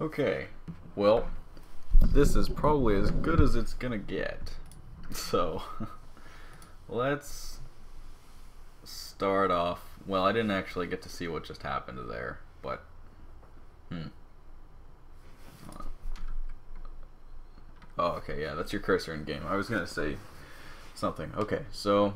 Okay, well, this is probably as good as it's gonna get. So, let's start off. Well, I didn't actually get to see what just happened there, but oh, okay, yeah, that's your cursor in game. I was gonna say something. Okay, so,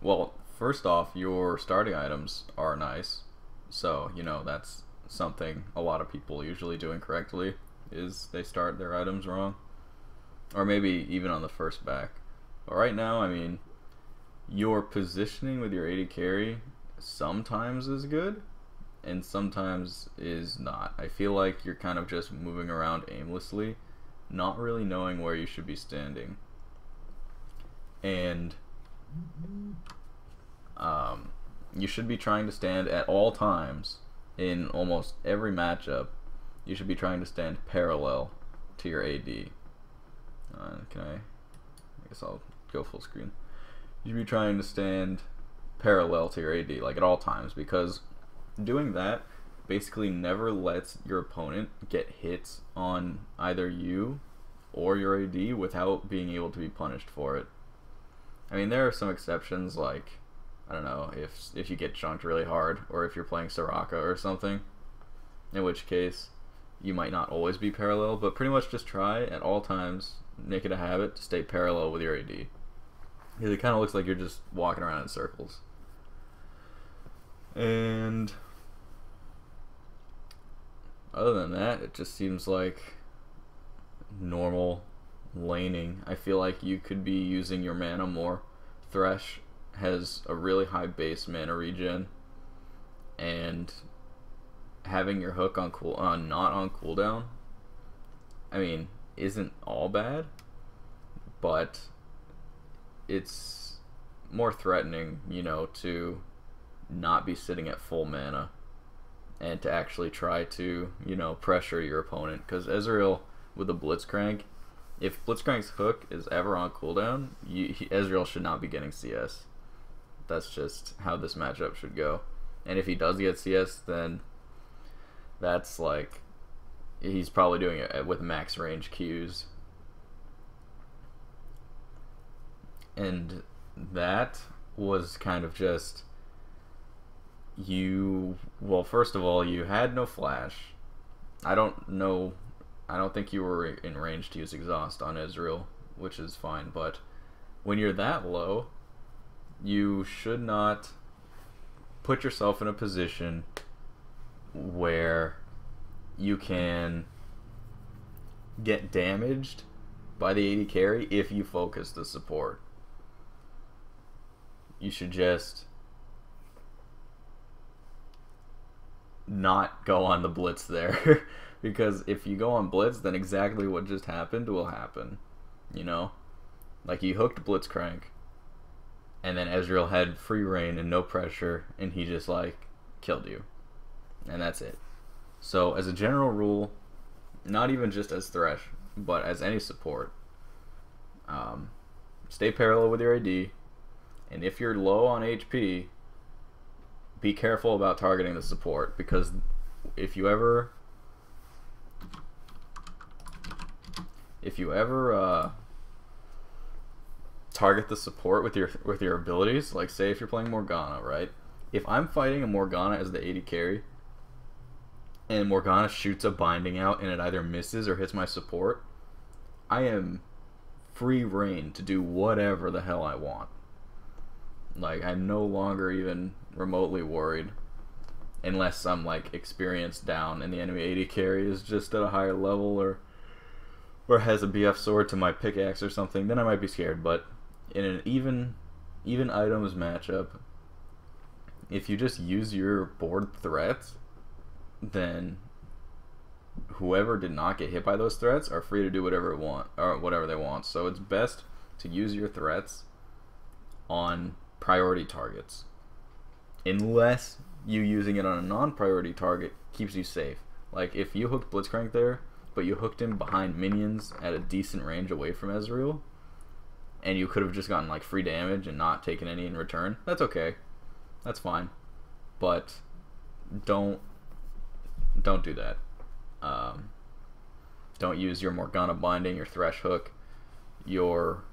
well, first off, your starting items are nice. So, you know, that's something a lot of people usually do incorrectly, is they start their items wrong. Or maybe even on the first back. But right now, I mean, your positioning with your AD carry sometimes is good, and sometimes is not. I feel like you're kind of just moving around aimlessly, not really knowing where you should be standing. And you should be trying to stand at all times in almost every matchup. You should be trying to stand parallel to your AD. I guess I'll go full screen. You should be trying to stand parallel to your AD, like at all times, because doing that basically never lets your opponent get hits on either you or your AD without being able to be punished for it. I mean, there are some exceptions, like, I don't know, if you get chunked really hard, or if you're playing Soraka or something, in which case you might not always be parallel, but pretty much just try at all times, make it a habit to stay parallel with your AD. Because it kind of looks like you're just walking around in circles. And other than that, it just seems like normal laning. I feel like you could be using your mana more. Thresh has a really high base mana regen, and having your hook on not on cooldown, I mean, isn't all bad, but it's more threatening, you know, to not be sitting at full mana and to actually try to, you know, pressure your opponent. Because Ezreal with the Blitzcrank, if Blitzcrank's hook is ever on cooldown, Ezreal should not be getting CS. That's just how this matchup should go. And if he does get CS, then that's like, he's probably doing it with max range Qs. And that was kind of just, well, first of all, you had no flash. I don't think you were in range to use exhaust on Ezreal, which is fine, but when you're that low, you should not put yourself in a position where you can get damaged by the AD carry if you focus the support. You should just not go on the blitz there. Because if you go on blitz, then exactly what just happened will happen. You know? Like, you hooked Blitzcrank, and then Ezreal had free reign and no pressure, and he just, like, killed you. And that's it. So, as a general rule, not even just as Thresh, but as any support, stay parallel with your AD, and if you're low on HP, be careful about targeting the support, because if you ever target the support with your abilities, like say if you're playing Morgana, right? If I'm fighting a Morgana as the AD carry, and Morgana shoots a binding out and it either misses or hits my support, I am free reign to do whatever the hell I want. Like, I'm no longer even remotely worried, unless I'm like experience down and the enemy AD carry is just at a higher level, or has a BF sword to my pickaxe or something. Then I might be scared. But in an even items matchup, if you just use your board threats, then whoever did not get hit by those threats are free to do whatever they want. So it's best to use your threats on priority targets, unless you using it on a non-priority target keeps you safe. Like, if you hooked Blitzcrank there, but you hooked him behind minions at a decent range away from Ezreal, and you could have just gotten like free damage and not taken any in return, that's okay. That's fine. But don't do that. Don't use your Morgana Binding, your Thresh Hook, your,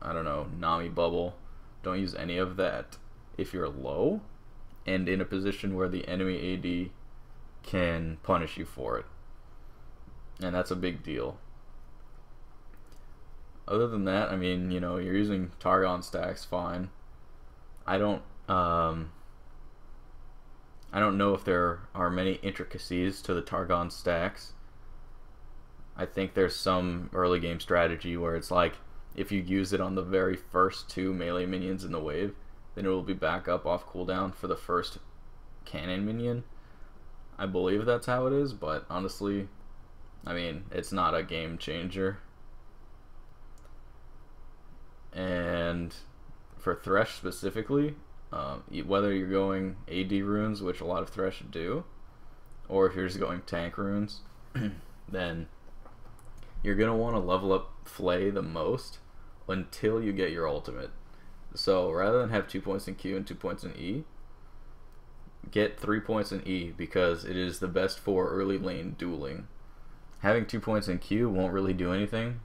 I don't know, Nami Bubble. Don't use any of that if you're low and in a position where the enemy AD can punish you for it. And that's a big deal. Other than that, I mean, you know, you're using Targon stacks, fine. I don't know if there are many intricacies to the Targon stacks. I think there's some early game strategy where it's like, if you use it on the very first 2 melee minions in the wave, then it will be back up off cooldown for the first cannon minion. I believe that's how it is, but honestly, I mean, it's not a game changer. And for Thresh specifically, whether you're going AD runes, which a lot of Thresh do, or if you're just going tank runes, then you're going to want to level up Flay the most until you get your ultimate. So rather than have 2 points in Q and 2 points in E, get 3 points in E, because it is the best for early lane dueling. Having 2 points in Q won't really do anything.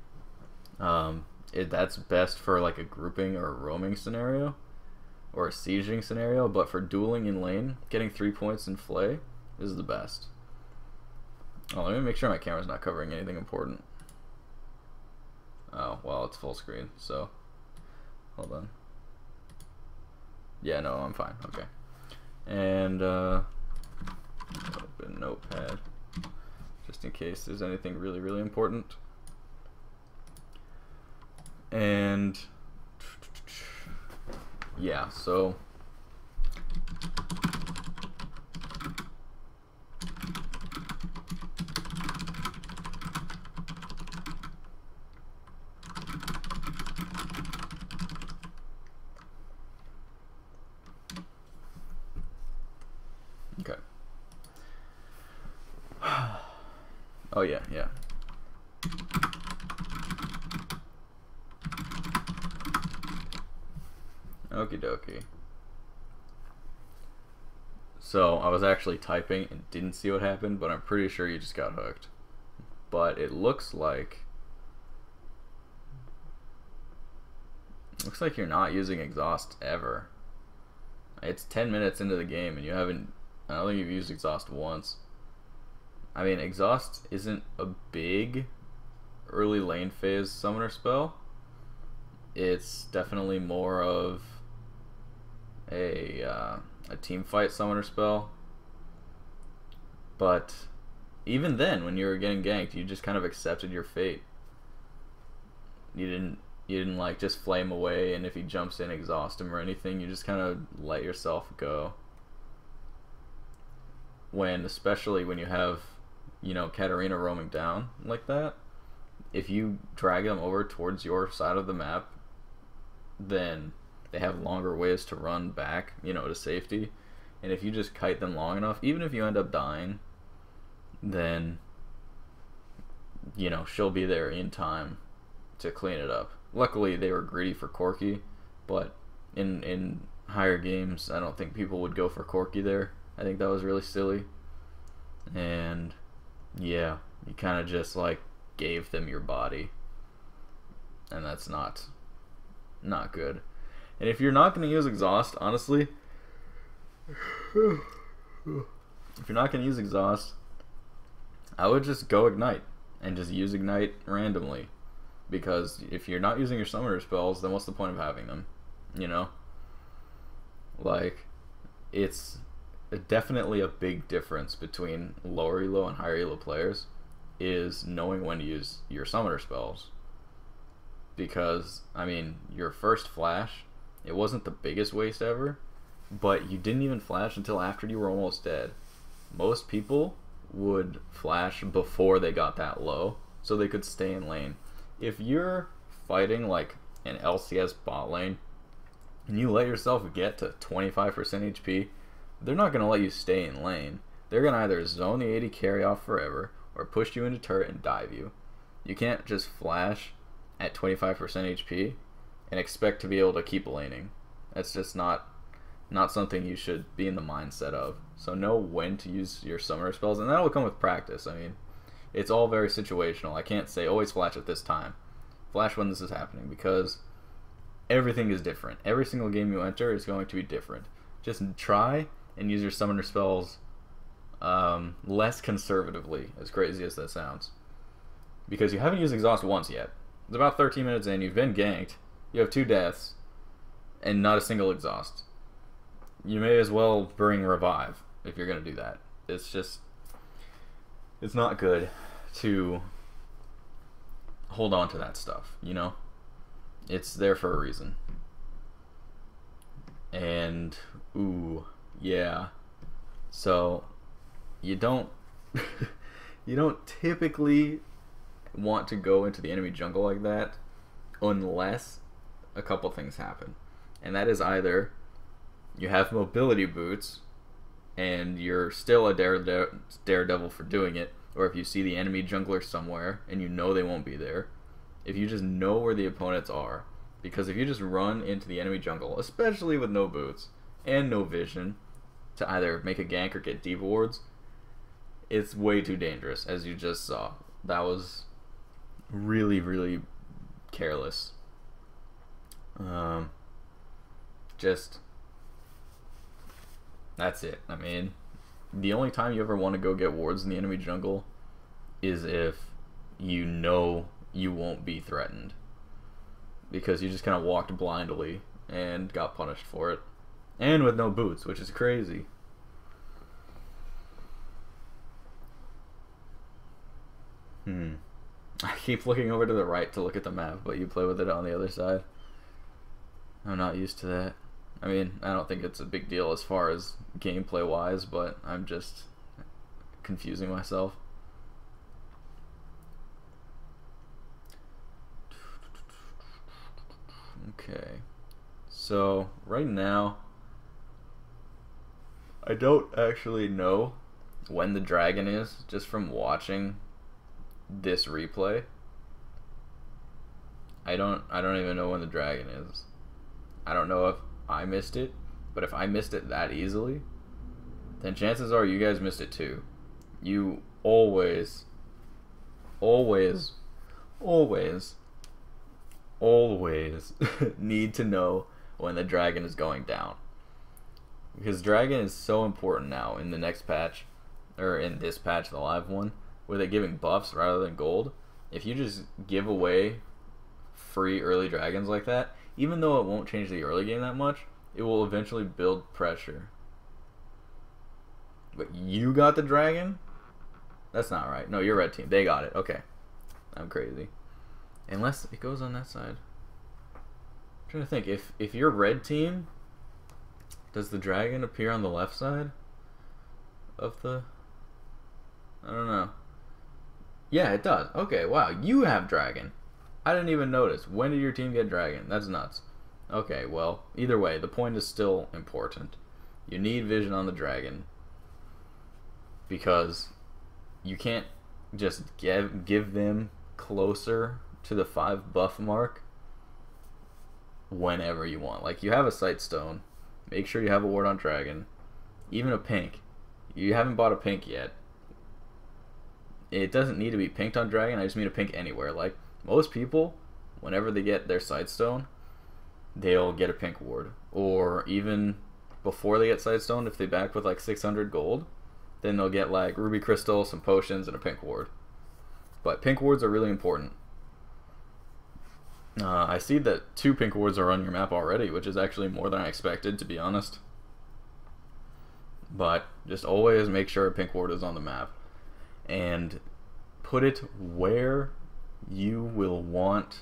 That's best for like a grouping or a roaming scenario or a sieging scenario, but for dueling in lane, getting 3 points in Flay is the best. Oh, let me make sure my camera's not covering anything important. Oh, well, it's full screen, so hold on. Yeah, no, I'm fine. Okay. And open Notepad just in case there's anything really, really important. And yeah, so okay. Oh yeah, yeah. Okie dokie. So I was actually typing and didn't see what happened, but I'm pretty sure you just got hooked. But it looks like you're not using exhaust ever. It's 10 minutes into the game and you haven't, I don't think you've used exhaust once. I mean, exhaust isn't a big early lane phase summoner spell. It's definitely more of a team fight summoner spell. But even then, when you were getting ganked, you just kind of accepted your fate. You didn't like just flame away, and if he jumps in, exhaust him or anything. You just kind of let yourself go. Especially when you have, you know, Katarina roaming down like that, if you drag them over towards your side of the map, then they have longer ways to run back, you know, to safety. And if you just kite them long enough, even if you end up dying, then, you know, she'll be there in time to clean it up. Luckily, they were greedy for Corki, but in higher games, I don't think people would go for Corki there. I think that was really silly. And yeah, you kind of just like gave them your body, and that's not good. And if you're not going to use exhaust, honestly, if you're not going to use exhaust, I would just go ignite and just use ignite randomly, because if you're not using your summoner spells, then what's the point of having them, you know? Like, it's definitely a big difference between lower elo and higher elo players is knowing when to use your summoner spells. Because, I mean, your first flash, it wasn't the biggest waste ever, but you didn't even flash until after you were almost dead. Most people would flash before they got that low, so they could stay in lane. If you're fighting like an LCS bot lane, and you let yourself get to 25% HP, they're not going to let you stay in lane. They're going to either zone the AD carry off forever, or push you into turret and dive you. You can't just flash at 25% HP and expect to be able to keep laning. That's just not something you should be in the mindset of. So know when to use your summoner spells, and that'll come with practice. I mean, It's all very situational. I can't say always flash at this time. Flash when this is happening, because everything is different. Every single game you enter is going to be different. Just try and use your summoner spells less conservatively, as crazy as that sounds. Because you haven't used exhaust once yet. It's about 13 minutes in, you've been ganked, you have 2 deaths, and not a single exhaust. You may as well bring revive if you're going to do that. It's just, it's not good to hold on to that stuff, you know? It's there for a reason. And, ooh, yeah. So, you don't you don't typically want to go into the enemy jungle like that unless a couple things happen. And that is either you have mobility boots and you're still a daredevil for doing it, or if you see the enemy jungler somewhere and you know they won't be there, if you just know where the opponents are. Because if you just run into the enemy jungle, especially with no boots and no vision, to either make a gank or get deep wards, it's way too dangerous, as you just saw. That was really, really careless. Just, that's it. I mean, the only time you ever want to go get wards in the enemy jungle is if you know you won't be threatened, because you just kind of walked blindly and got punished for it, and with no boots, which is crazy. I keep looking over to the right to look at the map, but you play with it on the other side. I'm not used to that. I mean, I don't think it's a big deal as far as gameplay wise, but I'm just confusing myself. Okay, so right now I don't actually know when the dragon is, just from watching this replay. I don't even know when the dragon is. I don't know if I missed it, but if I missed it that easily, then chances are you guys missed it too. You always need to know when the dragon is going down, because dragon is so important now in the next patch, or in this patch, the live one, where they're giving buffs rather than gold. If you just give away free early dragons like that, even though it won't change the early game that much, it will eventually build pressure. But you got the dragon? That's not right. No, you're red team. They got it. Okay. I'm crazy. Unless it goes on that side. I'm trying to think. If you're red team, does the dragon appear on the left side of the... I don't know. Yeah, it does. Okay, wow. You have dragon. I didn't even notice. When did your team get dragon? That's nuts. Okay, well, either way, the point is still important. You need vision on the dragon, because you can't just give them closer to the 5 buff mark whenever you want. Like, you have a sight stone. Make sure you have a ward on dragon. Even a pink. You haven't bought a pink yet. It doesn't need to be pinked on dragon. I just mean a pink anywhere. Like, most people, whenever they get their sightstone, they'll get a pink ward. Or even before they get sightstone, if they back with like 600 gold, then they'll get like ruby crystal, some potions, and a pink ward. But pink wards are really important. I see that 2 pink wards are on your map already, which is actually more than I expected, to be honest. But just always make sure a pink ward is on the map, and put it where you will want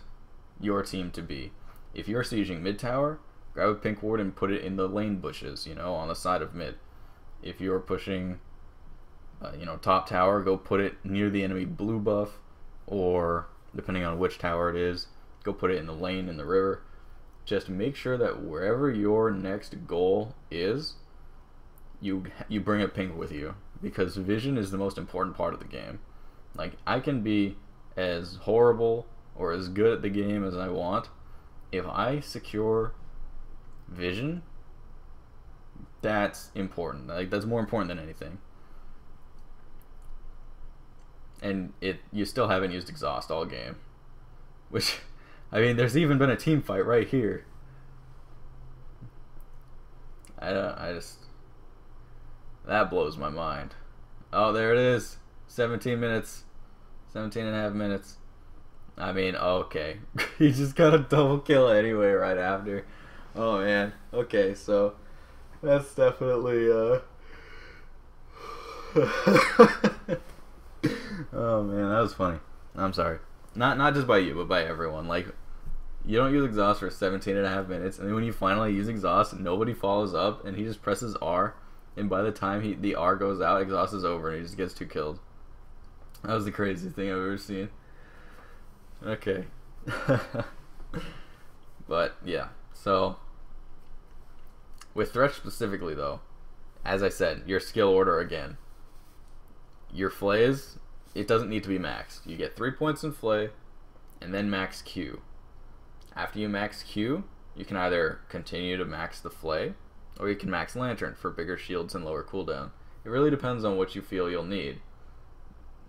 your team to be. If you're sieging mid tower, grab a pink ward and put it in the lane bushes, you know, on the side of mid. If you're pushing, you know, top tower, go put it near the enemy blue buff, or depending on which tower it is, go put it in the lane in the river. Just make sure that wherever your next goal is, you bring a pink with you, because vision is the most important part of the game. Like, I can be as horrible or as good at the game as I want. If I secure vision, that's important. Like, that's more important than anything. and you still haven't used exhaust all game. Which, I mean, there's even been a team fight right here. I just, that blows my mind. Oh, there it is. 17 minutes. 17 and a half minutes. I mean, okay. He just got a double kill anyway right after. Oh, man. Okay, so that's definitely, oh, man, that was funny. I'm sorry. Not just by you, but by everyone. Like, you don't use exhaust for 17 and a half minutes, and then when you finally use exhaust, nobody follows up, and he just presses R, and by the time the R goes out, exhaust is over, and he just gets 2 killed. That was the craziest thing I've ever seen. Okay. But, yeah. So, with Thresh specifically, though, as I said, your skill order again. Your flays, it doesn't need to be maxed. You get 3 points in flay, and then max Q. After you max Q, you can either continue to max the flay, or you can max lantern for bigger shields and lower cooldown. It really depends on what you feel you'll need.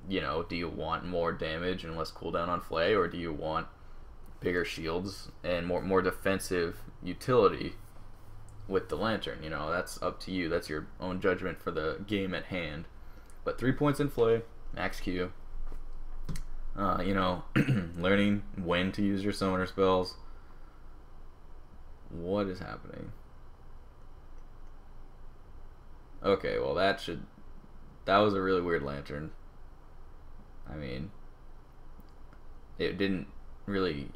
You know, do you want more damage and less cooldown on flay, or do you want bigger shields and more defensive utility with the lantern? You know, that's up to you. That's your own judgment for the game at hand. But 3 points in flay, max Q. You know, learning when to use your summoner spells. What is happening? Okay, well that was a really weird lantern. I mean, you didn't really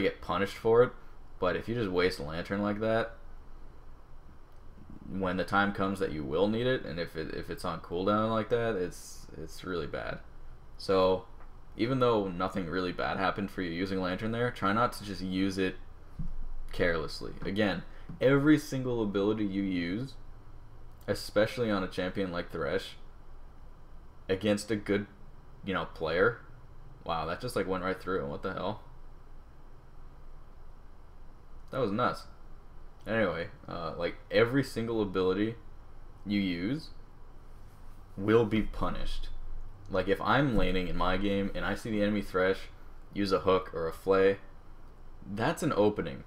get punished for it, but if you just waste a lantern like that, when the time comes that you will need it, and if it's on cooldown like that, it's really bad. So, even though nothing really bad happened for you using lantern there, try not to just use it carelessly. Again, every single ability you use, especially on a champion like Thresh, against a good, you know, player. Wow, that just like went right through. What the hell? That was nuts. Anyway, like every single ability you use will be punished. Like if I'm laning in my game and I see the enemy Thresh use a hook or a flay, that's an opening.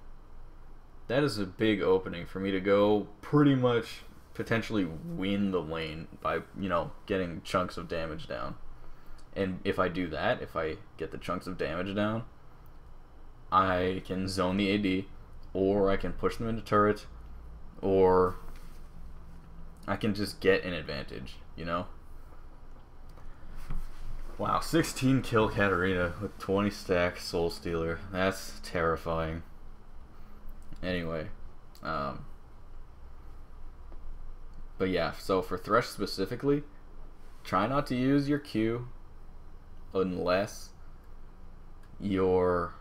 That is a big opening for me to go pretty much potentially win the lane by, you know, getting chunks of damage down. And if I do that, if I get the chunks of damage down, I can zone the AD, or I can push them into turret, or I can just get an advantage, you know? Wow, 16 kill Katarina with 20 stack Soul Stealer. That's terrifying. Anyway, but yeah, so for Thresh specifically, try not to use your Q unless you're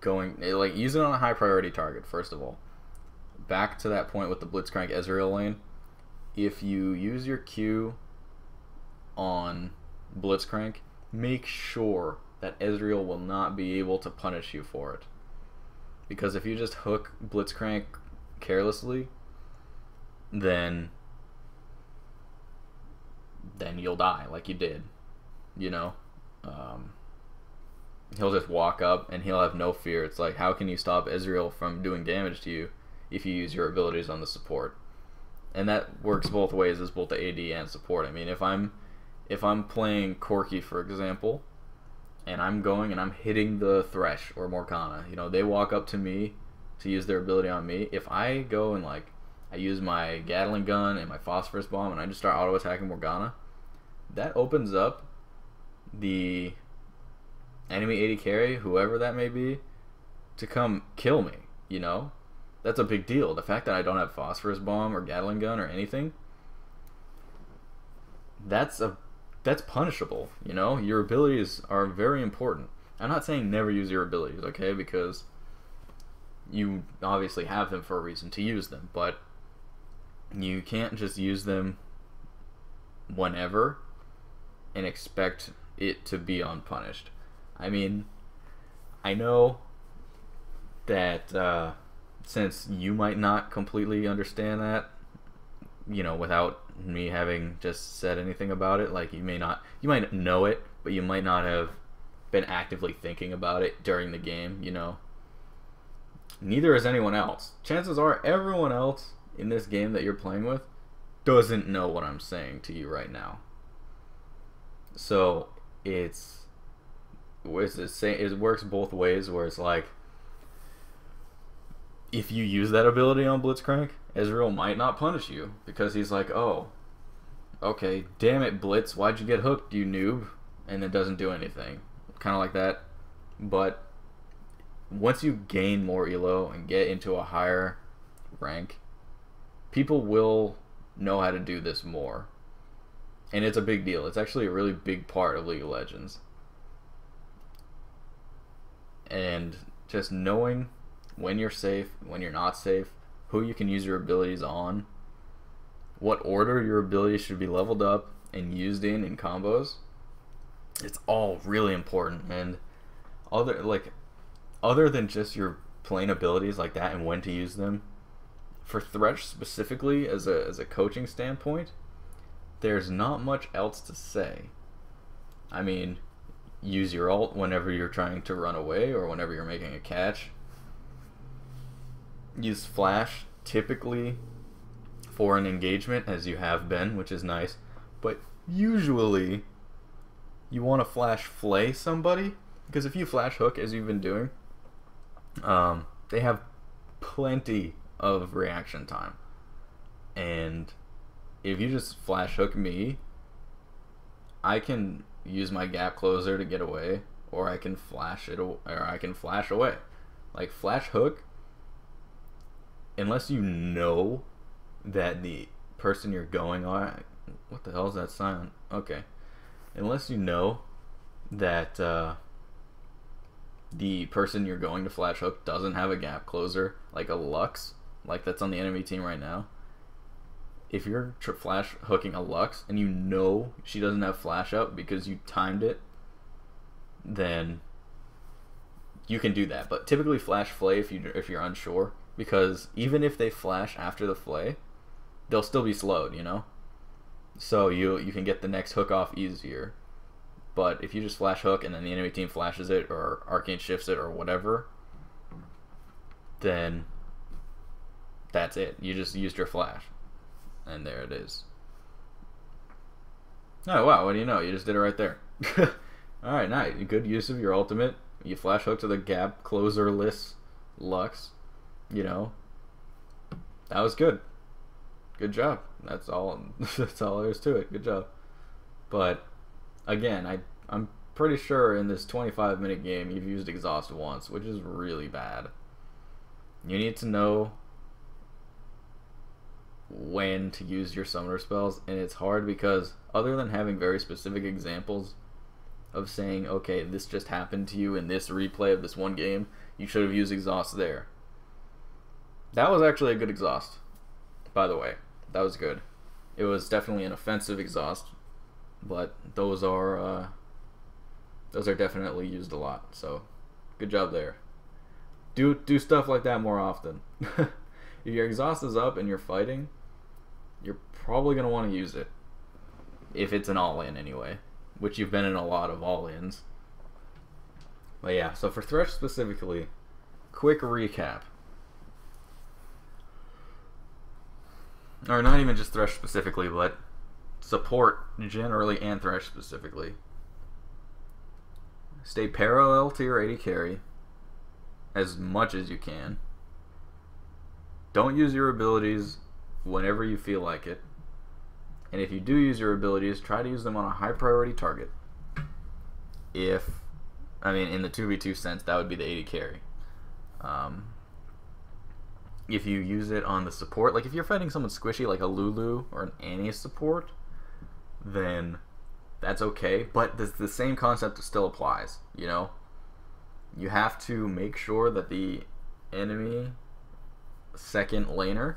going, like, use it on a high priority target, first of all. Back to that point with the Blitzcrank Ezreal lane, if you use your Q on Blitzcrank, make sure that Ezreal will not be able to punish you for it. Because if you just hook Blitzcrank carelessly, then you'll die like you did, you know? He'll just walk up and he'll have no fear. It's like, how can you stop Ezreal from doing damage to you if you use your abilities on the support? And that works both ways as both the AD and support. I mean, if I'm playing Corki, for example, and I'm going and I'm hitting the Thresh or Morgana, you know, they walk up to me to use their ability on me. If I go and, like, I use my Gatling gun and my Phosphorus Bomb and I just start auto-attacking Morgana, that opens up the enemy AD carry, whoever that may be, to come kill me, you know? That's a big deal. The fact that I don't have Phosphorus Bomb or Gatling gun or anything, that's punishable, you know? Your abilities are very important. I'm not saying never use your abilities, okay? Because you obviously have them for a reason to use them, but you can't just use them whenever and expect it to be unpunished. I mean, I know that since you might not completely understand that, you know, without me having just said anything about it. Like, you might know it, but you might not have been actively thinking about it during the game, you know. Neither is anyone else. Chances are everyone else in this game that you're playing with doesn't know what I'm saying to you right now. So it works both ways, where it's like, if you use that ability on Blitzcrank, Ezreal might not punish you because he's like, oh, okay, damn it, Blitz, why'd you get hooked, you noob? And it doesn't do anything. Kind of like that. But once you gain more elo and get into a higher rank, people will know how to do this more. And it's a big deal. It's actually a really big part of League of Legends. And just knowing when you're safe, when you're not safe, who you can use your abilities on, what order your abilities should be leveled up and used in combos, it's all really important. And other than just your plain abilities like that and when to use them, for Thresh specifically, as a coaching standpoint, there's not much else to say. I mean, use your ult whenever you're trying to run away or whenever you're making a catch. Use flash typically for an engagement, as you have been, which is nice. But usually you want to flash flay somebody, because if you flash hook, as you've been doing, they have plenty of reaction time. And if you just flash hook me, I can use my gap closer to get away, or I can flash away. Like, flash hook, unless you know that the person you're going on, what the hell is that sound? Okay, unless you know that the person you're going to flash hook doesn't have a gap closer, like a Lux, like that's on the enemy team right now. If you're flash hooking a Lux and you know she doesn't have flash up because you timed it, then you can do that. But typically flash flay if you're unsure, because even if they flash after the flay, they'll still be slowed, you know? So you can get the next hook off easier. But if you just flash hook and then the enemy team flashes it or arcane shifts it or whatever, then that's it. You just used your flash. And there it is. Oh, wow, what do you know? You just did it right there. Alright, nice. Good use of your ultimate. You flash hook to the gap closer-less Lux. You know. That was good. Good job. That's all there is to it. Good job. But, again, I'm pretty sure in this 25-minute game you've used exhaust once, which is really bad. You need to know when to use your summoner spells, and it's hard because other than having very specific examples of saying, okay, this just happened to you in this replay of this one game, you should have used exhaust there. That was actually a good exhaust, by the way. That was good. It was definitely an offensive exhaust, but those are definitely used a lot, so good job there. Do stuff like that more often. If your exhaust is up and you're fighting, you're probably going to want to use it. If it's an all-in anyway, which you've been in a lot of all-ins. But yeah, so for Thresh specifically, quick recap. Or not even just Thresh specifically, but support generally and Thresh specifically. Stay parallel to your AD carry as much as you can. Don't use your abilities whenever you feel like it. And if you do use your abilities, try to use them on a high priority target. In the 2v2 sense, that would be the AD carry. If you use it on the support, like if you're fighting someone squishy like a Lulu or an Annie support, then that's okay. But the same concept still applies, you know? You have to make sure that the enemy second laner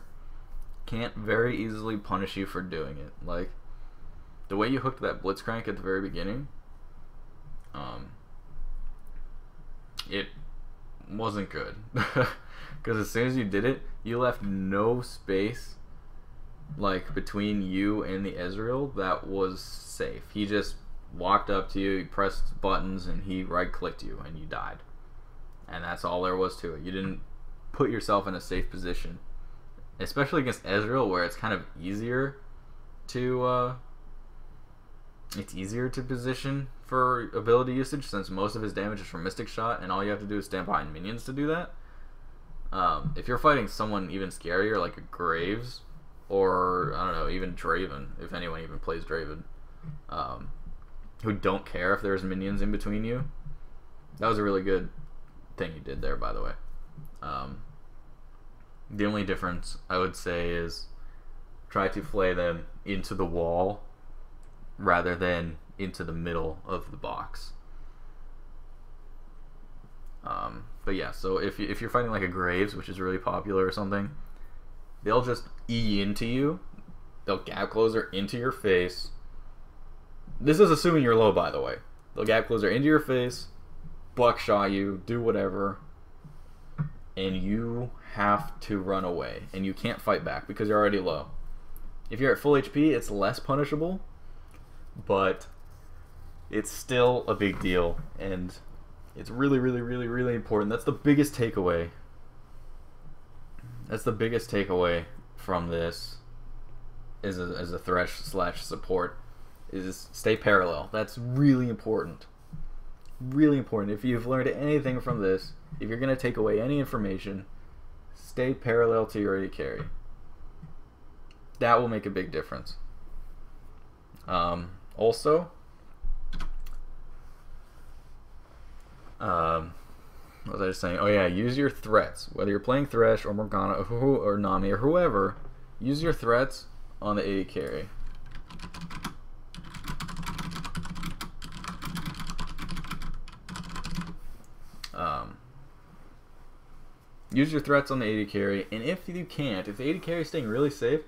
can't very easily punish you for doing it. Like, the way you hooked that Blitzcrank at the very beginning, it wasn't good. Because as soon as you did it, you left no space like between you and the Ezreal, that was safe. He just walked up to you, he pressed buttons, and he right-clicked you, and you died. And that's all there was to it. You didn't put yourself in a safe position, especially against Ezreal, where it's kind of easier to position for ability usage, since most of his damage is from Mystic Shot, and all you have to do is stand behind minions to do that. If you're fighting someone even scarier, like a Graves, or, I don't know, even Draven, if anyone even plays Draven, who don't care if there's minions in between you, that was a really good thing you did there, by the way. The only difference, I would say, is try to flay them into the wall rather than into the middle of the box. But yeah, so if you're fighting like a Graves, which is really popular or something, they'll just E into you. They'll gap closer into your face. This is assuming you're low, by the way. They'll gap closer into your face, buckshot you, do whatever, and you have to run away. And you can't fight back because you're already low. If you're at full HP, it's less punishable, but it's still a big deal, and it's really, really, really, really important. That's the biggest takeaway. That's the biggest takeaway from this as a Thresh / support, is stay parallel. That's really important. Really important. If you've learned anything from this, if you're going to take away any information, stay parallel to your AD carry. That will make a big difference. Also, what was I just saying? Oh yeah, use your threats. Whether you're playing Thresh or Morgana or Nami or whoever, use your threats on the AD carry. Use your threats on the AD carry, and if you can't, if the AD carry is staying really safe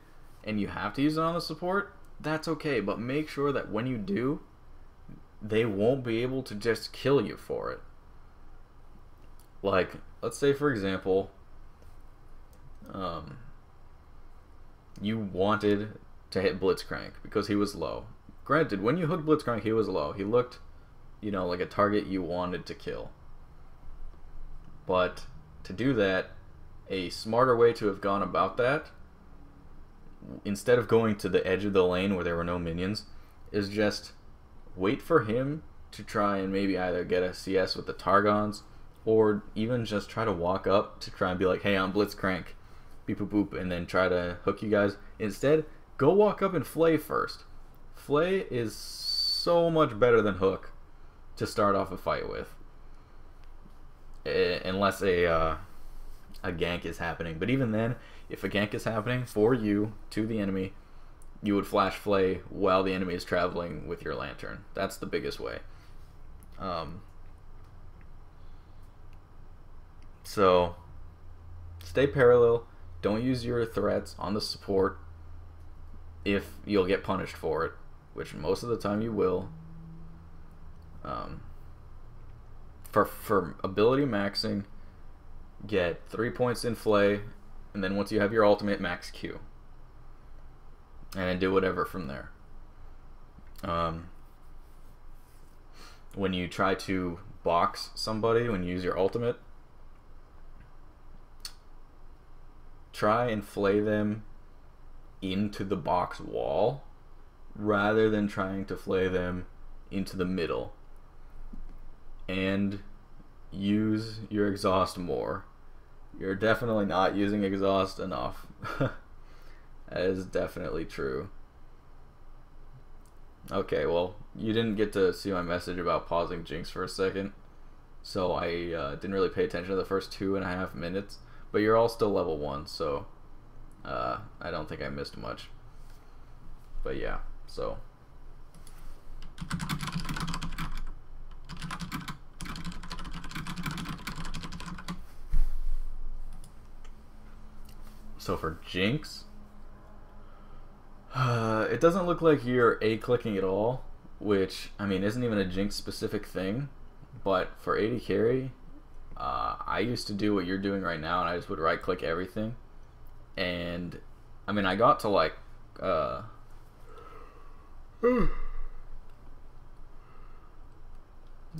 and you have to use it on the support, that's okay, but make sure that when you do, they won't be able to just kill you for it. Like, let's say for example, you wanted to hit Blitzcrank because he was low. Granted, when you hooked Blitzcrank, he was low. He looked, you know, like a target you wanted to kill. But to do that, a smarter way to have gone about that, instead of going to the edge of the lane where there were no minions, is just wait for him to try and maybe either get a CS with the Targons, or even just try to walk up to try and be like, hey, I'm Blitzcrank, beep boop boop, and then try to hook you guys. Instead, go walk up and flay first. Flay is so much better than hook to start off a fight with. Unless a gank is happening. But even then, if a gank is happening for you to the enemy, you would flash flay while the enemy is traveling with your lantern. That's the biggest way. So stay parallel. Don't use your threats on the support if you'll get punished for it, which most of the time you will. For ability maxing, get 3 points in flay, and then once you have your ultimate, max Q, and then do whatever from there. When you try to box somebody, when you use your ultimate, try and flay them into the box wall rather than trying to flay them into the middle. And use your exhaust more. You're definitely not using exhaust enough. That is definitely true. Okay, well, you didn't get to see my message about pausing Jinx for a second, so I didn't really pay attention to the first 2.5 minutes, but you're all still level 1, so I don't think I missed much. But yeah, so for Jinx, it doesn't look like you're A-clicking at all, which, I mean, isn't even a Jinx specific thing, but for AD carry, I used to do what you're doing right now, and I just would right-click everything, and, I mean, I got to, like,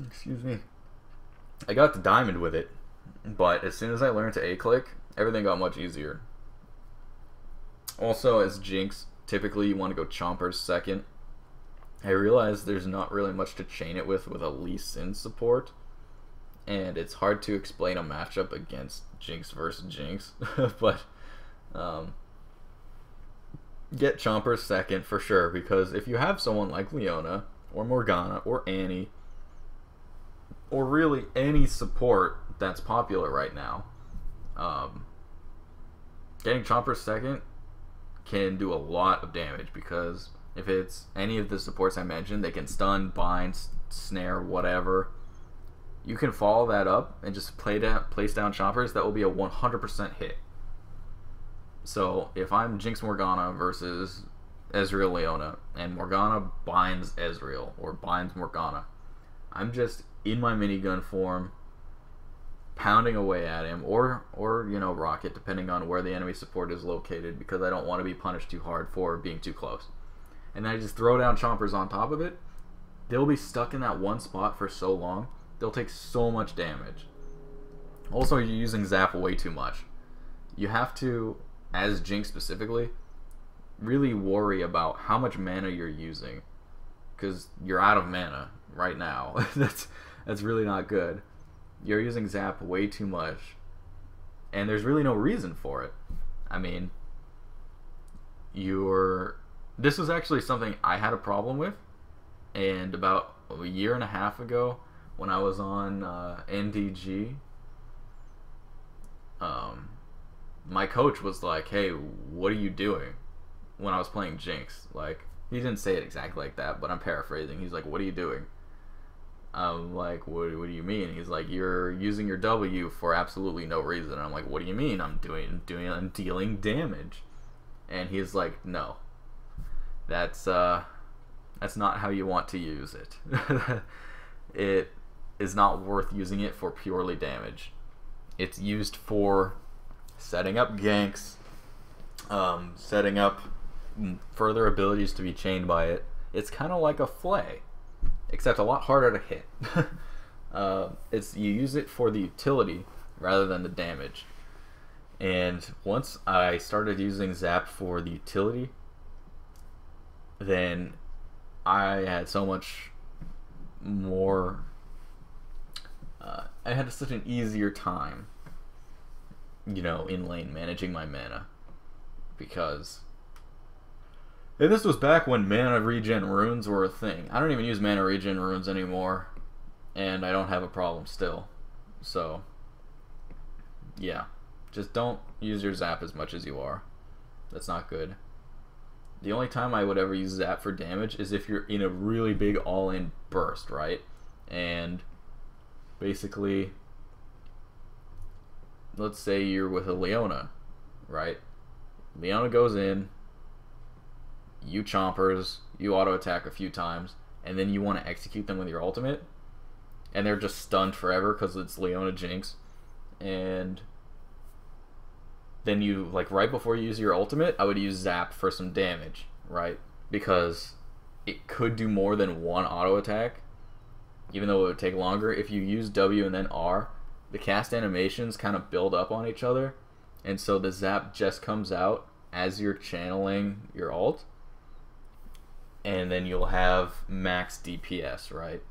Excuse me. I got the diamond with it, but as soon as I learned to A-click, everything got much easier. Also, as Jinx, typically you want to go Chompers second. I realize there's not really much to chain it with a Lee Sin support, and it's hard to explain a matchup against Jinx versus Jinx, but get Chompers second for sure, because if you have someone like Leona, or Morgana, or Annie, or really any support that's popular right now, getting Chompers second can do a lot of damage, because if it's any of the supports I mentioned, they can stun, bind, snare, whatever. You can follow that up and just place down Chompers. That will be a 100% hit. So if I'm Jinx Morgana versus Ezreal Leona, and Morgana binds Ezreal or binds Morgana, I'm just in my minigun form, pounding away at him, or you know, rocket, depending on where the enemy support is located, because I don't want to be punished too hard for being too close. And then I just throw down Chompers on top of it. They'll be stuck in that one spot for so long. They'll take so much damage. Also, you're using Zap way too much. You have to, as Jinx specifically, really worry about how much mana you're using, because you're out of mana right now. That's really not good. You're using Zap way too much, and there's really no reason for it. I mean, this was actually something I had a problem with, and about a year and a half ago, when I was on NDG, my coach was like, "Hey, what are you doing?" When I was playing Jinx. Like, he didn't say it exactly like that, but I'm paraphrasing. He's like, "What are you doing?" I'm like, what do you mean? He's like, "You're using your W for absolutely no reason." And I'm like, "What do you mean? I'm dealing damage." And he's like, "No, that's not how you want to use it. It is not worth using it for purely damage. It's used for setting up ganks, setting up further abilities to be chained by it. It's kind of like a Flay, except a lot harder to hit." You use it for the utility rather than the damage. And once I started using Zap for the utility, then I had so much more. I had such an easier time, you know, in lane managing my mana, because. And this was back when mana regen runes were a thing. I don't even use mana regen runes anymore, and I don't have a problem still. So, yeah. Just don't use your Zap as much as you are. That's not good. The only time I would ever use Zap for damage is if you're in a really big all-in burst, right? And basically, let's say you're with a Leona, right? Leona goes in, you Chompers, you auto attack a few times, and then you want to execute them with your ultimate, and they're just stunned forever because it's Leona Jinx. And then you, like, right before you use your ultimate, I would use Zap for some damage, right? Because it could do more than one auto attack, even though it would take longer. If you use W and then R, the cast animations kind of build up on each other, and so the Zap just comes out as you're channeling your ult, and then you'll have max DPS, right?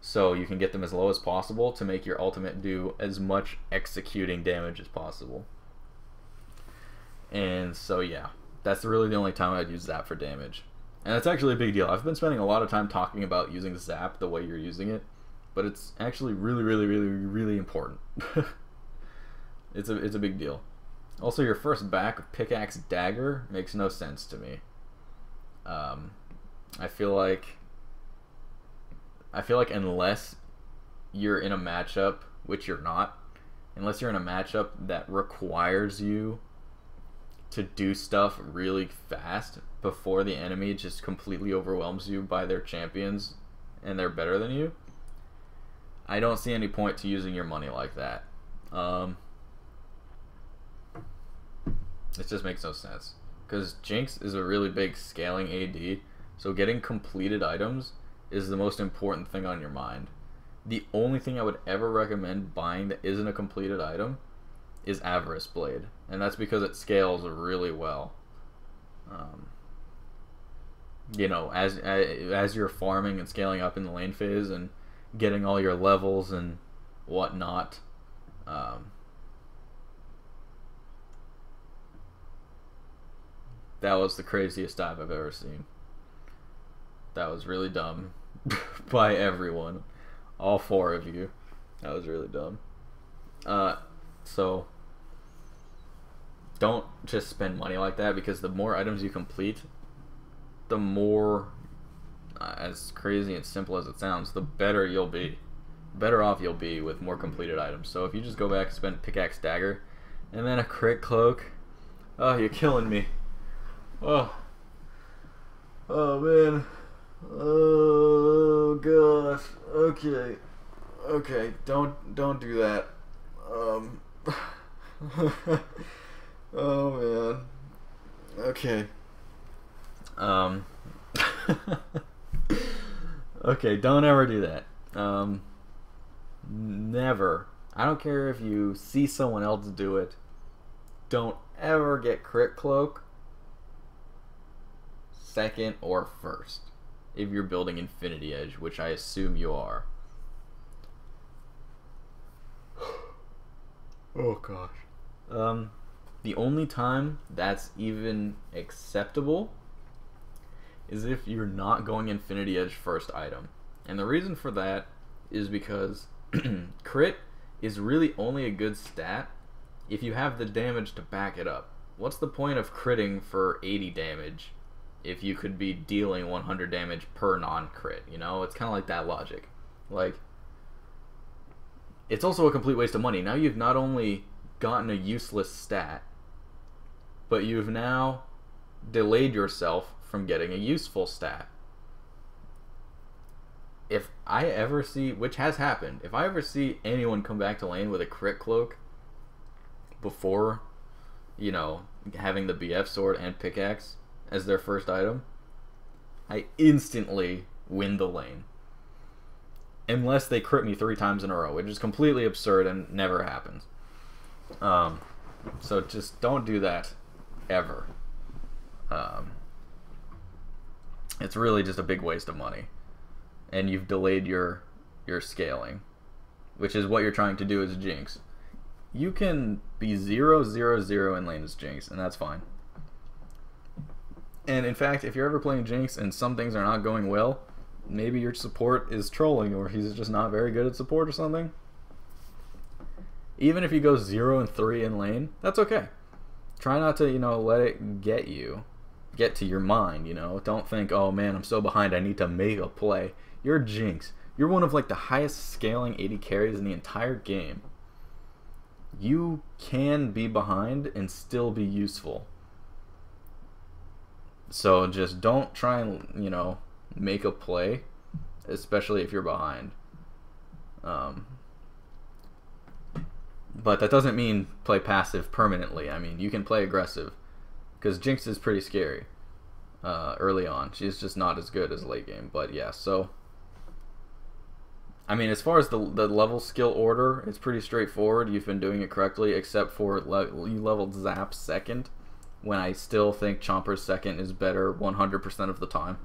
So you can get them as low as possible to make your ultimate do as much executing damage as possible. And so yeah, that's really the only time I'd use Zap for damage. And that's actually a big deal. I've been spending a lot of time talking about using Zap the way you're using it, but it's actually really important. It's a big deal. Also, your first back of Pickaxe Dagger makes no sense to me. I feel like unless you're in a matchup, which you're not, unless you're in a matchup that requires you to do stuff really fast before the enemy just completely overwhelms you by their champions and they're better than you, I don't see any point to using your money like that. It just makes no sense. because Jinx is a really big scaling AD, so getting completed items is the most important thing on your mind. The only thing I would ever recommend buying that isn't a completed item is Avarice Blade, and that's because it scales really well. You know, as you're farming and scaling up in the lane phase and getting all your levels and whatnot, that was the craziest dive I've ever seen. That was really dumb by everyone, all 4 of you. That was really dumb. So don't just spend money like that, because the more items you complete, the more, as crazy and simple as it sounds, the better you'll be. Better off you'll be with more completed items. So if you just go back and spend pickaxe dagger and then a crit cloak, oh, you're killing me. Oh man. Oh gosh. Okay, don't do that. Oh man. Okay. Okay, don't ever do that. Never. I don't care if you see someone else do it. Don't ever get crit cloak second or first if you're building Infinity Edge, which I assume you are. Oh gosh. The only time that's even acceptable is if you're not going Infinity Edge first item. And the reason for that is because crit is really only a good stat if you have the damage to back it up. What's the point of critting for 80 damage if you could be dealing 100 damage per non-crit? You know, it's kind of like that logic. Like, it's also a complete waste of money. Now you've not only gotten a useless stat, but you've now delayed yourself from getting a useful stat. If I ever see, which has happened, if I ever see anyone come back to lane with a crit cloak before, you know, having the BF sword and pickaxe as their first item, I instantly win the lane. Unless they crit me 3 times in a row, which is completely absurd and never happens. So just don't do that ever. It's really just a big waste of money, and you've delayed your scaling, which is what you're trying to do as Jinx. You can be 0-0-0 in lane as Jinx, and that's fine. And in fact, if you're ever playing Jinx and some things are not going well, maybe your support is trolling, or he's just not very good at support or something. Even if you go 0-3 in lane, that's okay. Try not to, you know, let it get to your mind, you know. Don't think, oh man, I'm so behind, I need to make a play. You're Jinx. You're one of like the highest scaling 80 carries in the entire game. You can be behind and still be useful. So just don't try and, you know, make a play, especially if you're behind. But that doesn't mean play passive permanently. I mean, you can play aggressive, because Jinx is pretty scary early on. She's just not as good as late game. But yeah, so I mean, as far as the level skill order, it's pretty straightforward. You've been doing it correctly, except for you leveled Zap second, when I still think Chomper's second is better 100% of the time.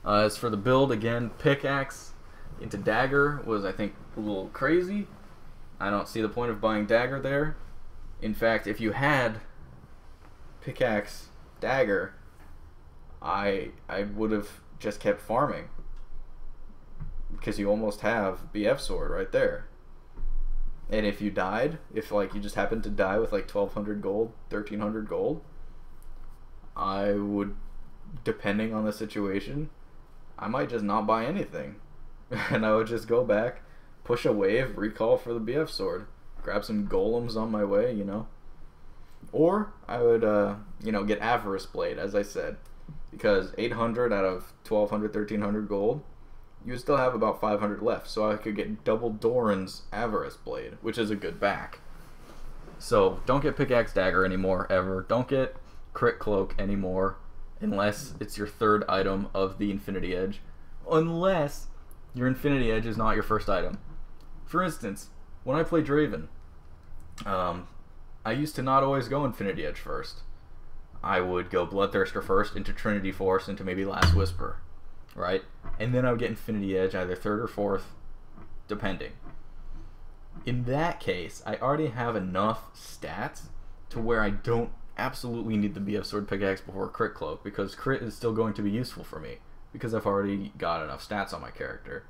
As for the build, again, pickaxe into dagger was, I think, a little crazy. I don't see the point of buying dagger there. In fact, if you had pickaxe dagger, I would have just kept farming, because you almost have BF sword right there. And if you died, if like you just happened to die with like 1200 gold, 1300 gold, I would, depending on the situation, I might just not buy anything. And I would just go back, push a wave, recall for the BF sword, grab some golems on my way, you know. Or I would, you know, get Avarice Blade, as I said, because 800 out of 1200, 1300 gold, you would still have about 500 left, so I could get double Doran's Avarice Blade, which is a good back. So don't get pickaxe dagger anymore, ever. Don't get crit cloak anymore unless it's your third item of the Infinity Edge. Unless your Infinity Edge is not your first item. For instance, when I play Draven, I used to not always go Infinity Edge first. I would go Bloodthirster first, into Trinity Force, into maybe Last Whisper, right? And then I would get Infinity Edge either third or fourth, depending. In that case, I already have enough stats to where I don't absolutely need the BF Sword Pickaxe before Crit Cloak, because Crit is still going to be useful for me, because I've already got enough stats on my character.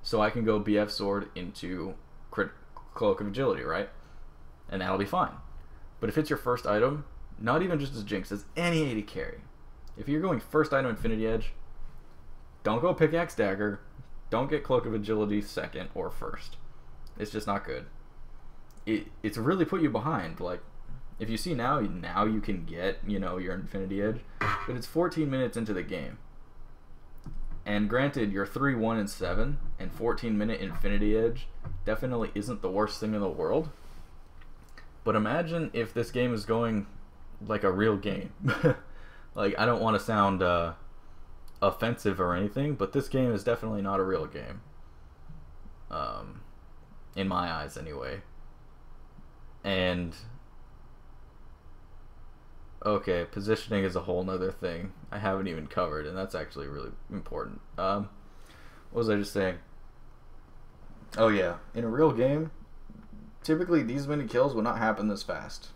So I can go BF Sword into Crit Cloak of Agility, right? And that'll be fine. But if it's your first item, not even just as Jinx, as any AD carry, if you're going first item Infinity Edge, don't go Pickaxe Dagger, don't get Cloak of Agility second or first. It's just not good. It's really put you behind. Like, if you see now you can get, you know, your Infinity Edge, but it's 14 minutes into the game. And granted, your 3, 1, and 7 and 14-minute Infinity Edge definitely isn't the worst thing in the world. But imagine if this game is going like a real game. Like, I don't want to sound offensive or anything, but this game is definitely not a real game. In my eyes, anyway. And okay, positioning is a whole nother thing I haven't even covered, and that's actually really important. What was I just saying? Oh yeah, in a real game, typically these many kills would not happen this fast.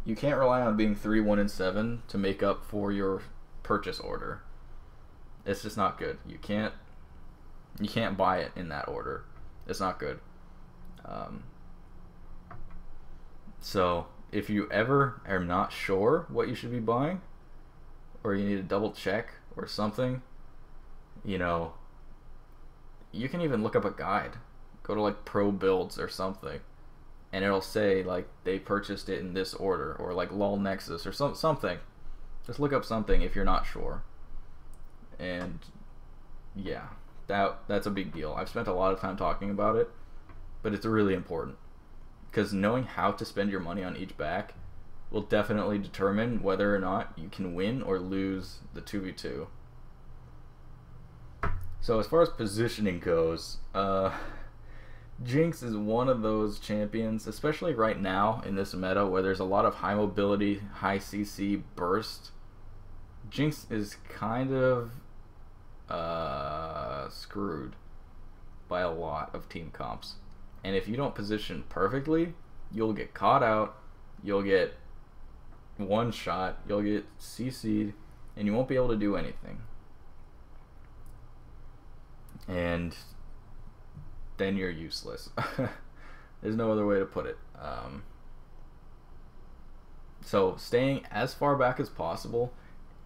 You can't rely on being 3, 1, and 7 to make up for your purchase order. It's just not good. You can't buy it in that order. It's not good. So if you ever are not sure what you should be buying, or you need to double check or something, you know, you can even look up a guide. Go to like Pro Builds or something, and it'll say like they purchased it in this order, or like LOL Nexus or something. Just look up something if you're not sure. And yeah, that's a big deal. I've spent a lot of time talking about it, but it's really important, because knowing how to spend your money on each back will definitely determine whether or not you can win or lose the 2v2. So as far as positioning goes, Jinx is one of those champions, especially right now in this meta where there's a lot of high mobility, high CC burst. Jinx is kind of screwed by a lot of team comps. And if you don't position perfectly, you'll get caught out, you'll get one shot, you'll get CC'd, and you won't be able to do anything. And then you're useless. There's no other way to put it. So staying as far back as possible,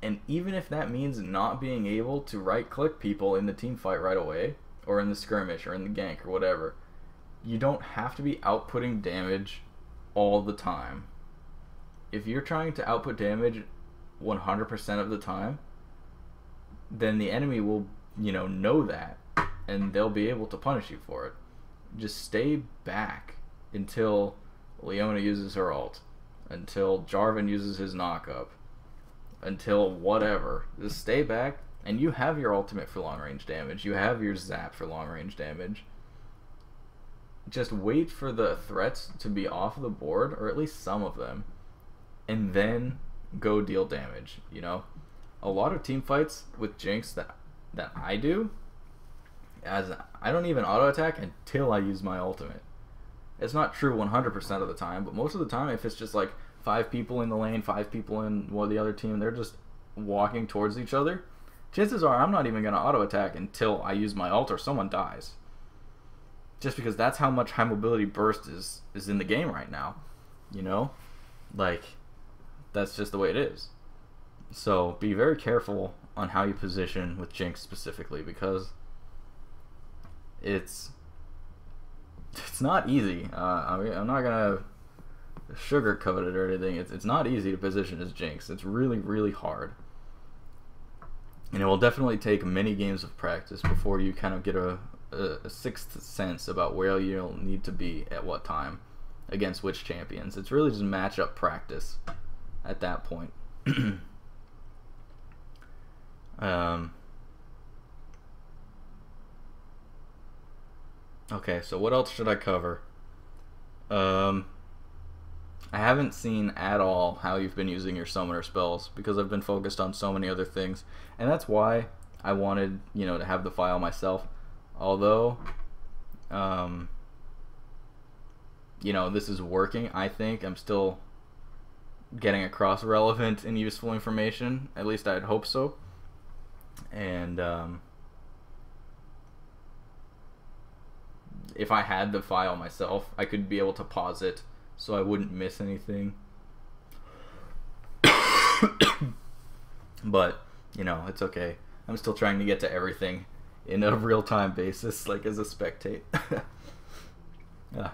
and even if that means not being able to right-click people in the team fight right away, or in the skirmish, or in the gank, or whatever, you don't have to be outputting damage all the time. If you're trying to output damage 100% of the time, then the enemy will, you know that, and they'll be able to punish you for it. Just stay back until Leona uses her ult, until Jarvan uses his knockup, until whatever. Just stay back, and you have your ultimate for long range damage. You have your zap for long range damage. Just wait for the threats to be off the board, or at least some of them, and then go deal damage. You know, a lot of team fights with Jinx that I do, as I don't even auto attack until I use my ultimate. It's not true 100% of the time, but most of the time, if it's just like 5 people in the lane, 5 people in the other team, they're just walking towards each other, chances are I'm not even going to auto attack until I use my ult or someone dies. Just because that's how much high mobility burst is in the game right now. You know? Like, that's just the way it is. So be very careful on how you position with Jinx specifically, because it's not easy. I mean, I'm not gonna sugarcoat it or anything. It's not easy to position as Jinx. It's really, really hard, and it will definitely take many games of practice before you kind of get a sixth sense about where you'll need to be at what time against which champions. It's really just matchup practice, at that point. Okay, so what else should I cover? I haven't seen at all how you've been using your summoner spells because I've been focused on so many other things, and that's why I wanted, to have the file myself. Although, this is working. I think I'm still getting across relevant and useful information. At least I'd hope so. And if I had the file myself, I could be able to pause it so I wouldn't miss anything. But, it's okay. I'm still trying to get to everything in a real-time basis, like as a spectate. Yeah.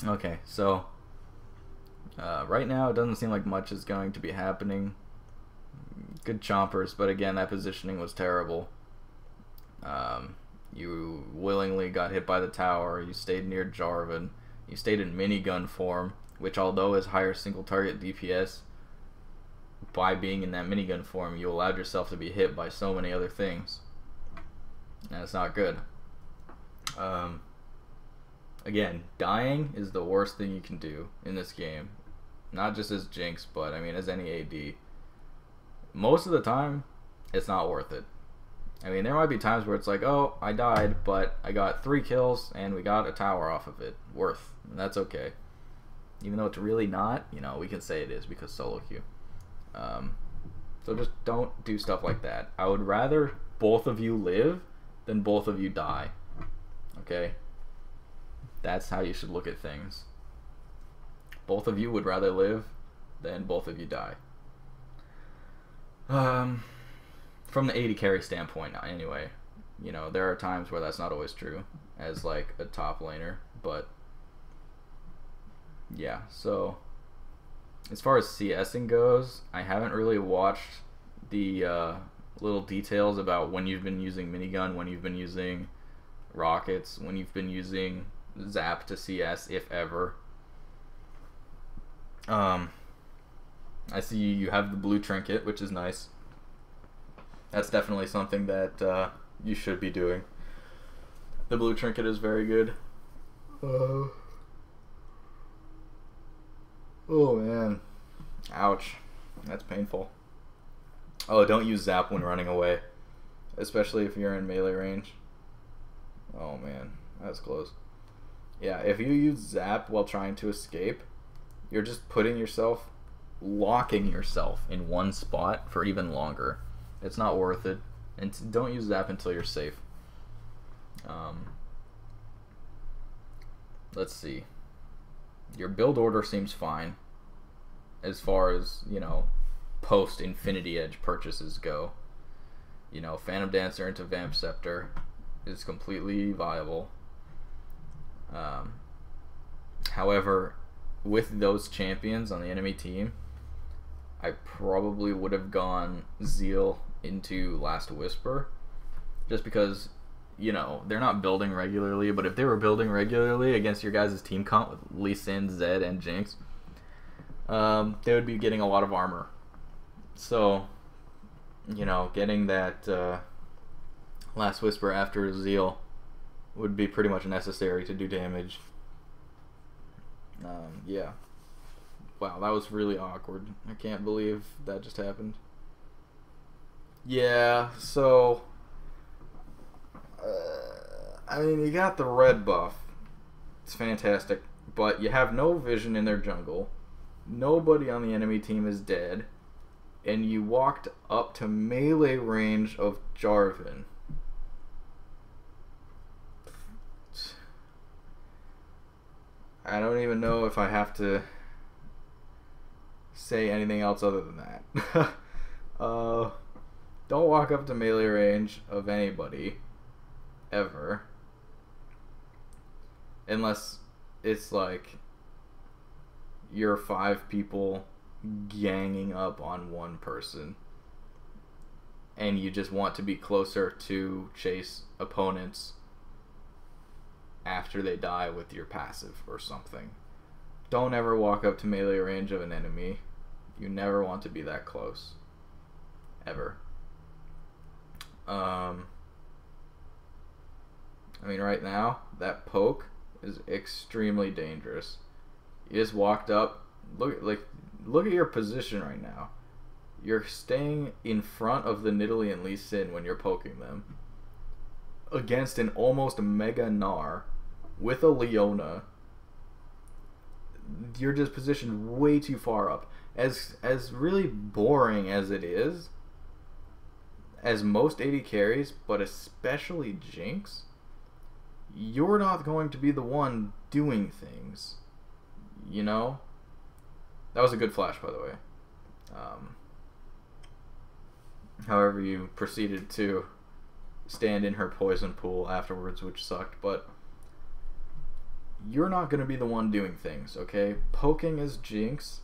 Okay, so right now it doesn't seem like much is going to be happening. Good chompers, but again, that positioning was terrible. You willingly got hit by the tower, you stayed near Jarvan, you stayed in minigun form, which although is higher single target DPS, by being in that minigun form, you allowed yourself to be hit by so many other things. And it's not good. Again, dying is the worst thing you can do in this game. Not just as Jinx, but as any AD. Most of the time, it's not worth it. There might be times where it's like, oh, I died, but I got 3 kills and we got a tower off of it. Worth. And that's okay. Even though it's really not, we can say it is because solo queue. So just don't do stuff like that. I would rather both of you live than both of you die. Okay? That's how you should look at things. Both of you would rather live than both of you die. From the 80 carry standpoint, anyway, there are times where that's not always true as like a top laner, but yeah. So as far as CSing goes, I haven't really watched the little details about when you've been using minigun, when you've been using rockets, when you've been using zap to CS, if ever. I see you have the blue trinket, which is nice. That's definitely something that you should be doing. The blue trinket is very good. Oh man. Ouch. That's painful. Oh, don't use zap when running away. Especially if you're in melee range. Oh man, that's close. Yeah, if you use zap while trying to escape, you're just locking yourself in one spot for even longer. It's not worth it. And don't use zap until you're safe. Let's see. Your build order seems fine as far as, post Infinity Edge purchases go. Phantom Dancer into Vamp Scepter is completely viable. However, with those champions on the enemy team, I probably would have gone Zeal into Last Whisper, just because, they're not building regularly, but if they were building regularly against your guys' team comp with Lee Sin, Zed, and Jinx, they would be getting a lot of armor. So, getting that Last Whisper after Zeal would be pretty much necessary to do damage. Yeah. Wow, that was really awkward. I can't believe that just happened. Yeah, so you got the red buff. It's fantastic, but you have no vision in their jungle. Nobody on the enemy team is dead, and you walked up to melee range of Jarvan. I don't even know if I have to say anything else other than that. Don't walk up to melee range of anybody ever, unless it's like you're 5 people ganging up on one person and you just want to be closer to chase opponents after they die with your passive or something. Don't ever walk up to melee range of an enemy You never want to be that close. Ever. I mean, right now, that poke is extremely dangerous. You just walked up. Look at your position right now. You're staying in front of the Nidalee and Lee Sin when you're poking them. Against an almost Mega Gnar with a Leona. You're just positioned way too far up. As really boring as it is, as most AD carries, but especially Jinx, you're not going to be the one doing things. You know? That was a good flash, by the way. However, you proceeded to stand in her poison pool afterwards, which sucked, but you're not going to be the one doing things, okay? Poking as Jinx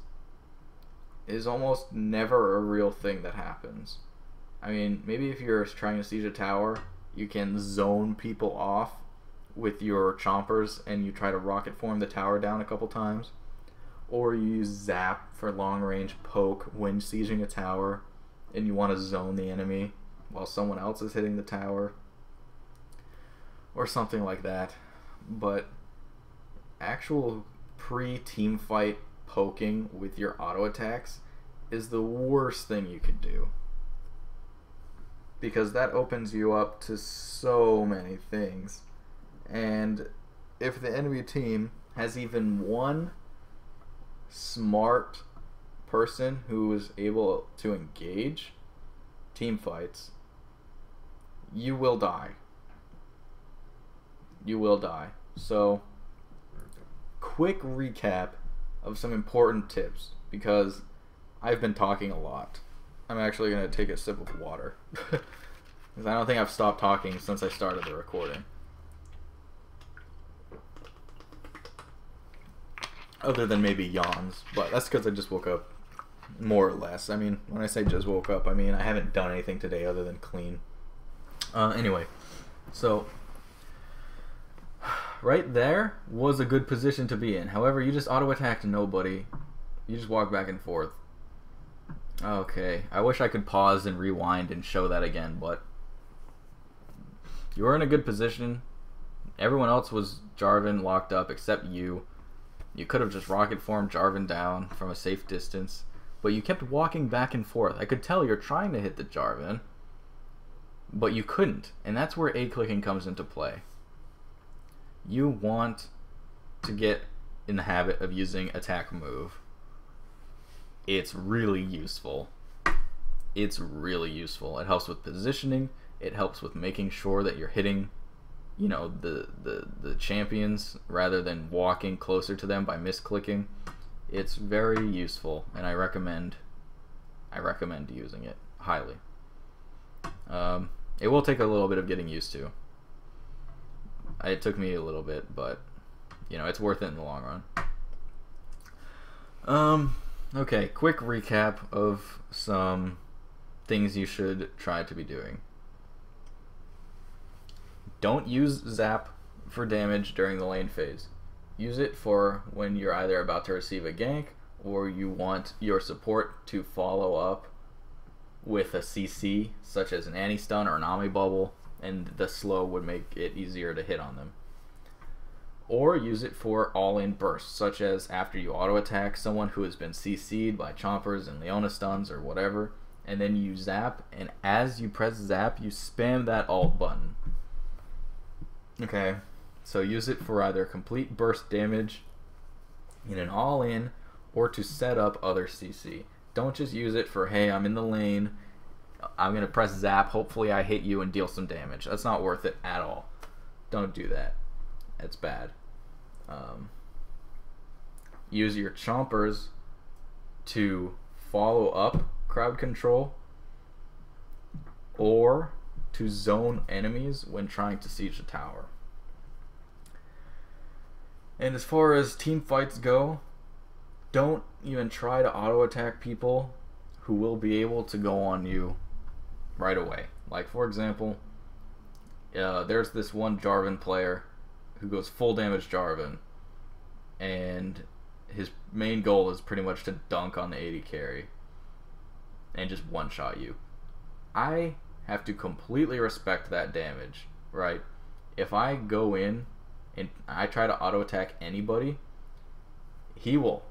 is almost never a real thing that happens. I mean, maybe if you're trying to siege a tower, you can zone people off with your chompers and you try to rocket form the tower down a couple times. Or you use Zap for long range poke when sieging a tower and you want to zone the enemy while someone else is hitting the tower. Or something like that. But actual pre-team fight poking with your auto attacks is the worst thing you could do. Because that opens you up to so many things. And if the enemy team has even one smart person who is able to engage team fights, you will die. You will die. So, quick recap of some important tips, because I've been talking a lot. I'm actually going to take a sip of water. Because I don't think I've stopped talking since I started the recording. Other than maybe yawns, but that's because I just woke up, more or less. I mean, when I say just woke up, I mean I haven't done anything today other than clean. Anyway, so right there was a good position to be in. However, you just auto-attacked nobody. You just walk back and forth. Okay, I wish I could pause and rewind and show that again, but you were in a good position. Everyone else was Jarvan locked up except you. You could have just rocket formed Jarvan down from a safe distance, but you kept walking back and forth. I could tell you're trying to hit the Jarvan, but you couldn't, and that's where A-clicking comes into play. You want to get in the habit of using attack move. It's really useful. It's really useful. It helps with positioning. It helps with making sure that you're hitting, you know, the champions rather than walking closer to them by misclicking. It's very useful, and I recommend using it highly. It will take a little bit of getting used to. It took me a little bit, but you know, it's worth it in the long run. Okay, quick recap of some things you should try to be doing. Don't use Zap for damage during the lane phase. Use it for when you're either about to receive a gank or you want your support to follow up with a CC, such as an anti-stun or an Ami Bubble, and the slow would make it easier to hit on them. Or use it for all-in bursts, such as after you auto-attack someone who has been CC'd by Chompers and Leona stuns or whatever, and then you Zap, and as you press Zap, you spam that alt button. Okay, so use it for either complete burst damage in an all-in or to set up other CC. Don't just use it for, hey, I'm in the lane, I'm going to press Zap, hopefully I hit you and deal some damage. That's not worth it at all. Don't do that. It's bad. Use your Chompers to follow up crowd control or to zone enemies when trying to siege a tower. And as far as team fights go, don't even try to auto attack people who will be able to go on you right away. Like, for example, there's this one Jarvan player who goes full damage Jarvan, and his main goal is pretty much to dunk on the AD carry and just one-shot you. I have to completely respect that damage, right? If I go in and I try to auto-attack anybody, he will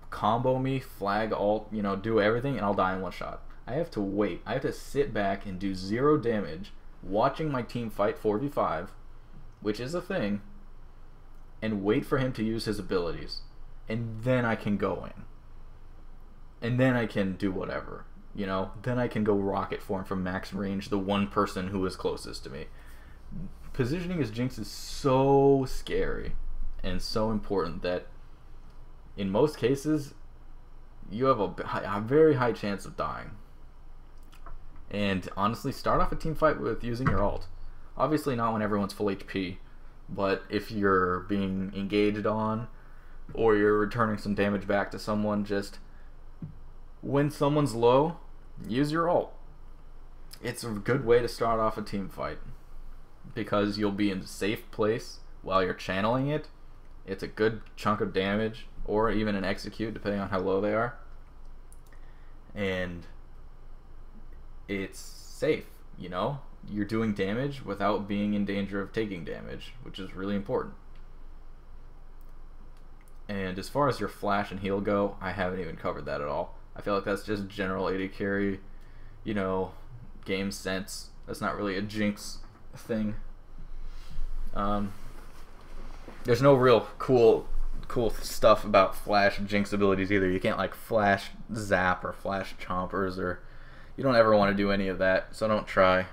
combo me, flag, ult, do everything, and I'll die in one shot. I have to wait. I have to sit back and do 0 damage, watching my team fight 4v5, which is a thing, and wait for him to use his abilities. And then I can go in. And then I can do whatever, Then I can go rocket form from max range, the one person who is closest to me. Positioning as Jinx is so scary and so important that in most cases, you have a very high chance of dying. And honestly, start off a team fight with using your ult. Obviously not when everyone's full HP, but if you're being engaged on, or you're returning some damage back to someone, just when someone's low, use your ult. It's a good way to start off a team fight, because you'll be in a safe place while you're channeling it. It's a good chunk of damage, or even an execute, depending on how low they are. And it's safe, You're doing damage without being in danger of taking damage, which is really important. And as far as your flash and heal go, I haven't even covered that at all. I feel like that's just general AD carry, game sense. That's not really a Jinx thing. There's no real cool stuff about flash and Jinx abilities either. You can't like flash zap or flash chompers, or you don't ever want to do any of that, so don't try.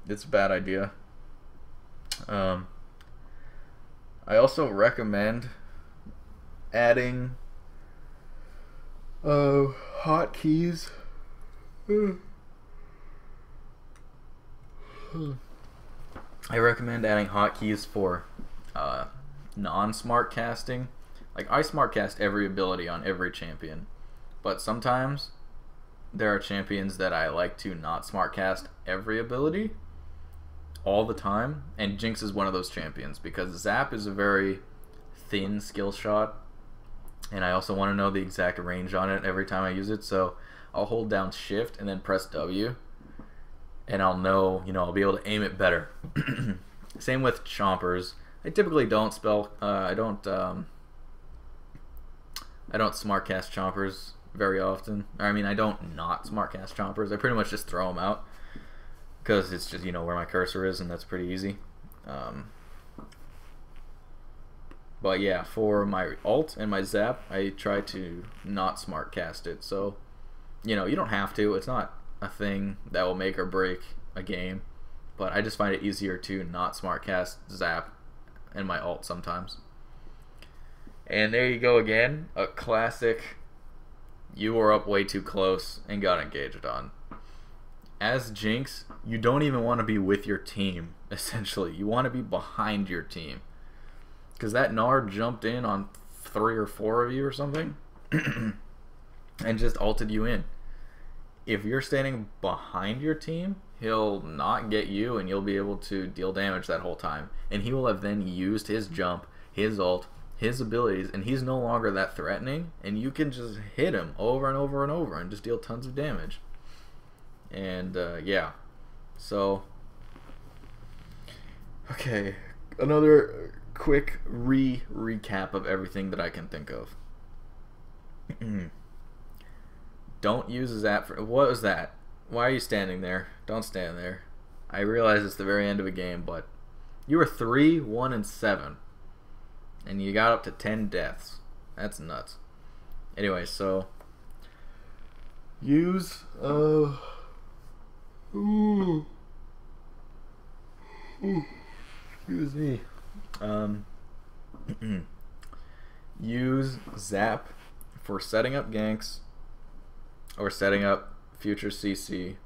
It's a bad idea. I also recommend adding hotkeys. I recommend adding hotkeys for non-smart casting. Like, I smart cast every ability on every champion, but sometimes there are champions that I like to not smart cast every ability all the time, and Jinx is one of those champions because Zap is a very thin skill shot, and I also want to know the exact range on it every time I use it, so I'll hold down shift and then press W, and I'll know, I'll be able to aim it better. Same with chompers. I typically don't I don't smart cast chompers very often. I don't not smart cast chompers. I pretty much just throw them out because it's just, where my cursor is, and that's pretty easy. But yeah, for my ult and my zap, I try to not smart cast it. So, you don't have to. It's not a thing that will make or break a game. But I just find it easier to not smart cast zap and my ult sometimes. And there you go again, a classic. You were up way too close and got engaged on. As Jinx, you don't even want to be with your team, essentially. You want to be behind your team. Because that Nard jumped in on 3 or 4 of you or something and just ulted you in. If you're standing behind your team, he'll not get you, and you'll be able to deal damage that whole time. And he will have then used his jump, his ult, his abilities, and he's no longer that threatening, and you can just hit him over and over and over and just deal tons of damage. And yeah, so okay, another quick recap of everything that I can think of. Don't use a zap for... What was that? Why are you standing there? Don't stand there. I realize it's the very end of a game, but you were 3, 1, and 7. And you got up to 10 deaths. That's nuts. Anyway, so... Use... Excuse me. Use Zap for setting up ganks or setting up future CC.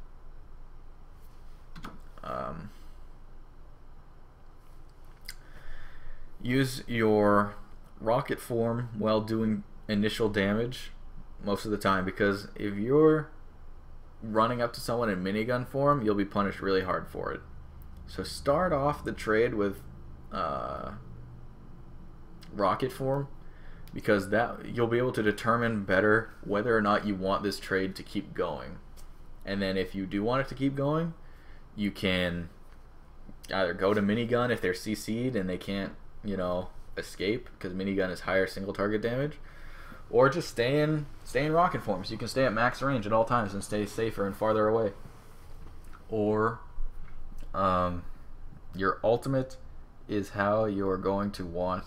Use your rocket form while doing initial damage most of the time, because if you're running up to someone in minigun form, you'll be punished really hard for it. So start off the trade with rocket form, because that you'll be able to determine better whether or not you want this trade to keep going. And then if you do want it to keep going, you can either go to minigun if they're CC'd and they can't, you know, escape because minigun is higher single target damage, or just stay in rocket form so you can stay at max range at all times and stay safer and farther away. Or your ultimate is how you're going to want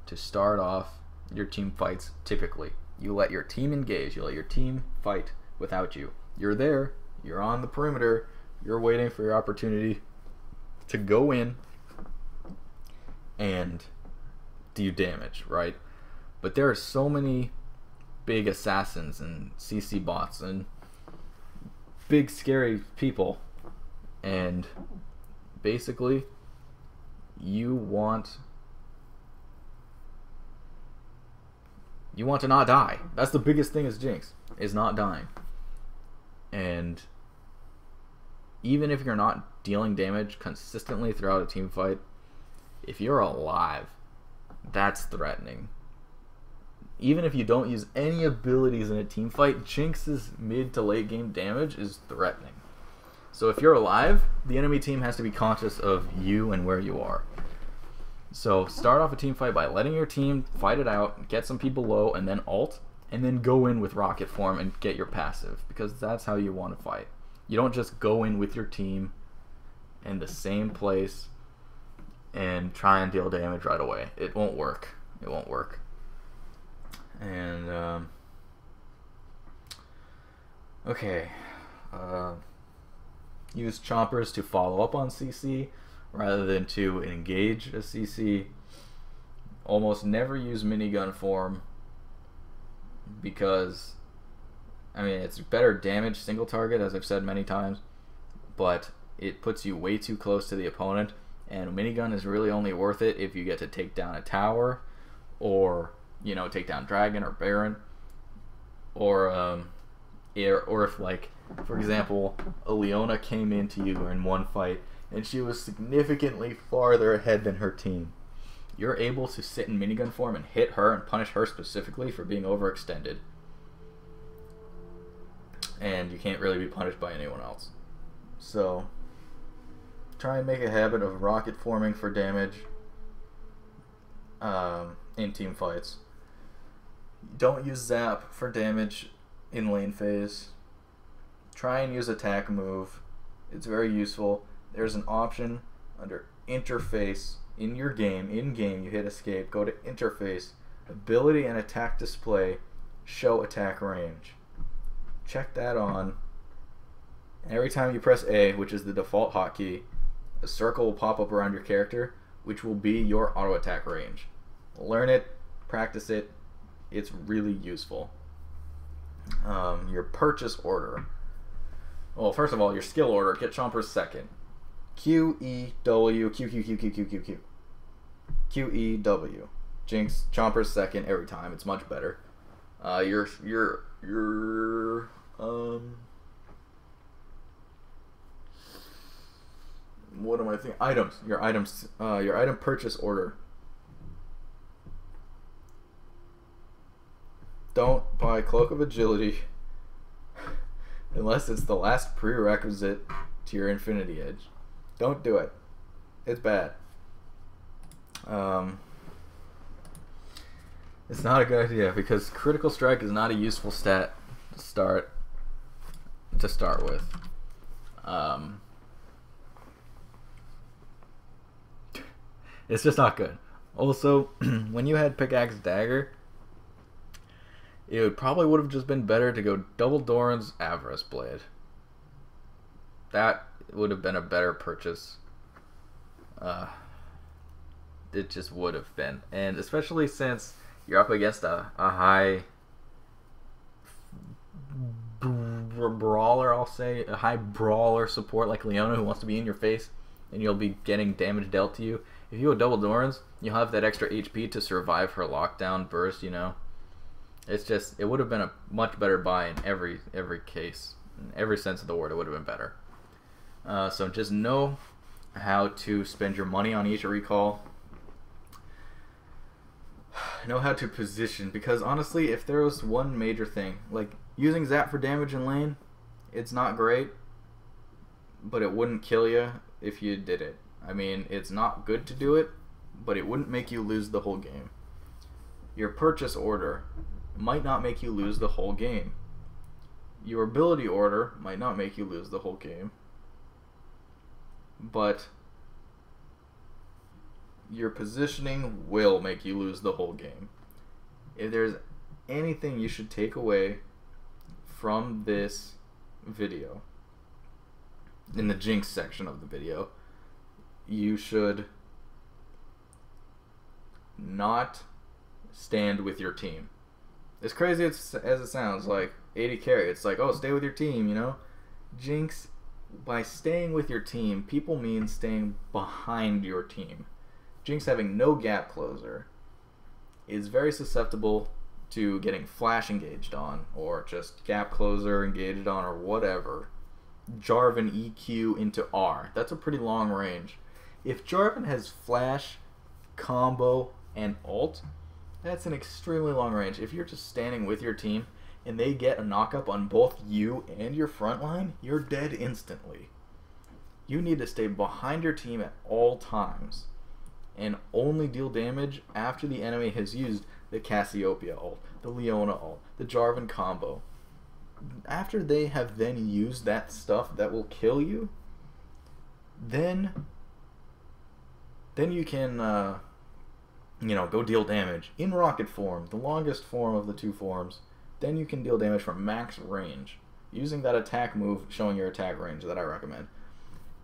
to start off your team fights. Typically, you let your team engage, you let your team fight without you. You're there, you're on the perimeter, you're waiting for your opportunity to go in and do damage, right? But there are so many big assassins and CC bots and big scary people, and basically you want to not die. That's the biggest thing as Jinx, is not dying. And even if you're not dealing damage consistently throughout a team fight, if you're alive, that's threatening. Even if you don't use any abilities in a team fight, Jinx's mid to late game damage is threatening. So if you're alive, the enemy team has to be conscious of you and where you are. So start off a team fight by letting your team fight it out, get some people low, and then ult, and then go in with rocket form and get your passive, because that's how you want to fight. You don't just go in with your team in the same place and try and deal damage right away. It won't work. It won't work. And okay, use chompers to follow up on CC rather than to engage a CC. Almost never use minigun form because, I mean, it's better damage single target, as I've said many times, but it puts you way too close to the opponent, and minigun is really only worth it if you get to take down a tower, or, you know, take down Dragon or Baron, or if, like, for example, a Leona came into you in one fight and she was significantly farther ahead than her team. You're able to sit in minigun form and hit her and punish her specifically for being overextended. And you can't really be punished by anyone else. So try and make a habit of rocket forming for damage in team fights. Don't use zap for damage in lane phase. Try and use attack move. It's very useful. There's an option under interface in your game. In game, you hit escape, go to interface, ability and attack display, show attack range. Check that on. Every time you press A, which is the default hotkey, a circle will pop up around your character, which will be your auto attack range. Learn it, practice it. It's really useful. Your purchase order. Well, first of all, your skill order. Get Chompers second. Q, E, W, Q, Q, Q, Q, Q, Q, Q. Q, E, W. Jinx, Chompers second every time. It's much better. Your what am I thinking? Items. Your items. Your item purchase order. Don't buy Cloak of Agility unless it's the last prerequisite to your Infinity Edge. Don't do it. It's bad. It's not a good idea because Critical Strike is not a useful stat to start with. It's just not good. Also, when you had Pickaxe Dagger, it probably would have just been better to go double Doran's Avarice Blade. That would have been a better purchase. It just would have been. And especially since you're up against a high brawler, I'll say. A high brawler support like Leona who wants to be in your face and you'll be getting damage dealt to you. If you go double Doran's, you'll have that extra HP to survive her lockdown burst, you know. It's just, it would have been a much better buy in every case. In every sense of the word, it would have been better. So just know how to spend your money on each recall. know how to position, because honestly, if there was one major thing, like using Zap for damage in lane, it's not great, but it wouldn't kill you if you did it. I mean, it's not good to do it, but it wouldn't make you lose the whole game. Your purchase order might not make you lose the whole game. Your ability order might not make you lose the whole game, but your positioning will make you lose the whole game. If there's anything you should take away from this video, in the Jinx section of the video, you should not stand with your team. As crazy as it sounds, like 80 carry, it's like, oh, stay with your team, you know? Jinx, by staying with your team, people mean staying behind your team. Jinx, having no gap closer, is very susceptible to getting flash engaged on, or just gap closer engaged on, or whatever. Jarvan EQ into R. That's a pretty long range. If Jarvan has flash, combo, and ult, that's an extremely long range. If you're just standing with your team and they get a knockup on both you and your front line, you're dead instantly. You need to stay behind your team at all times and only deal damage after the enemy has used the Cassiopeia ult, the Leona ult, the Jarvan combo. After they have then used that stuff that will kill you, then you can go deal damage in rocket form, the longest form of the two forms. Then you can deal damage from max range using that attack move showing your attack range that I recommend.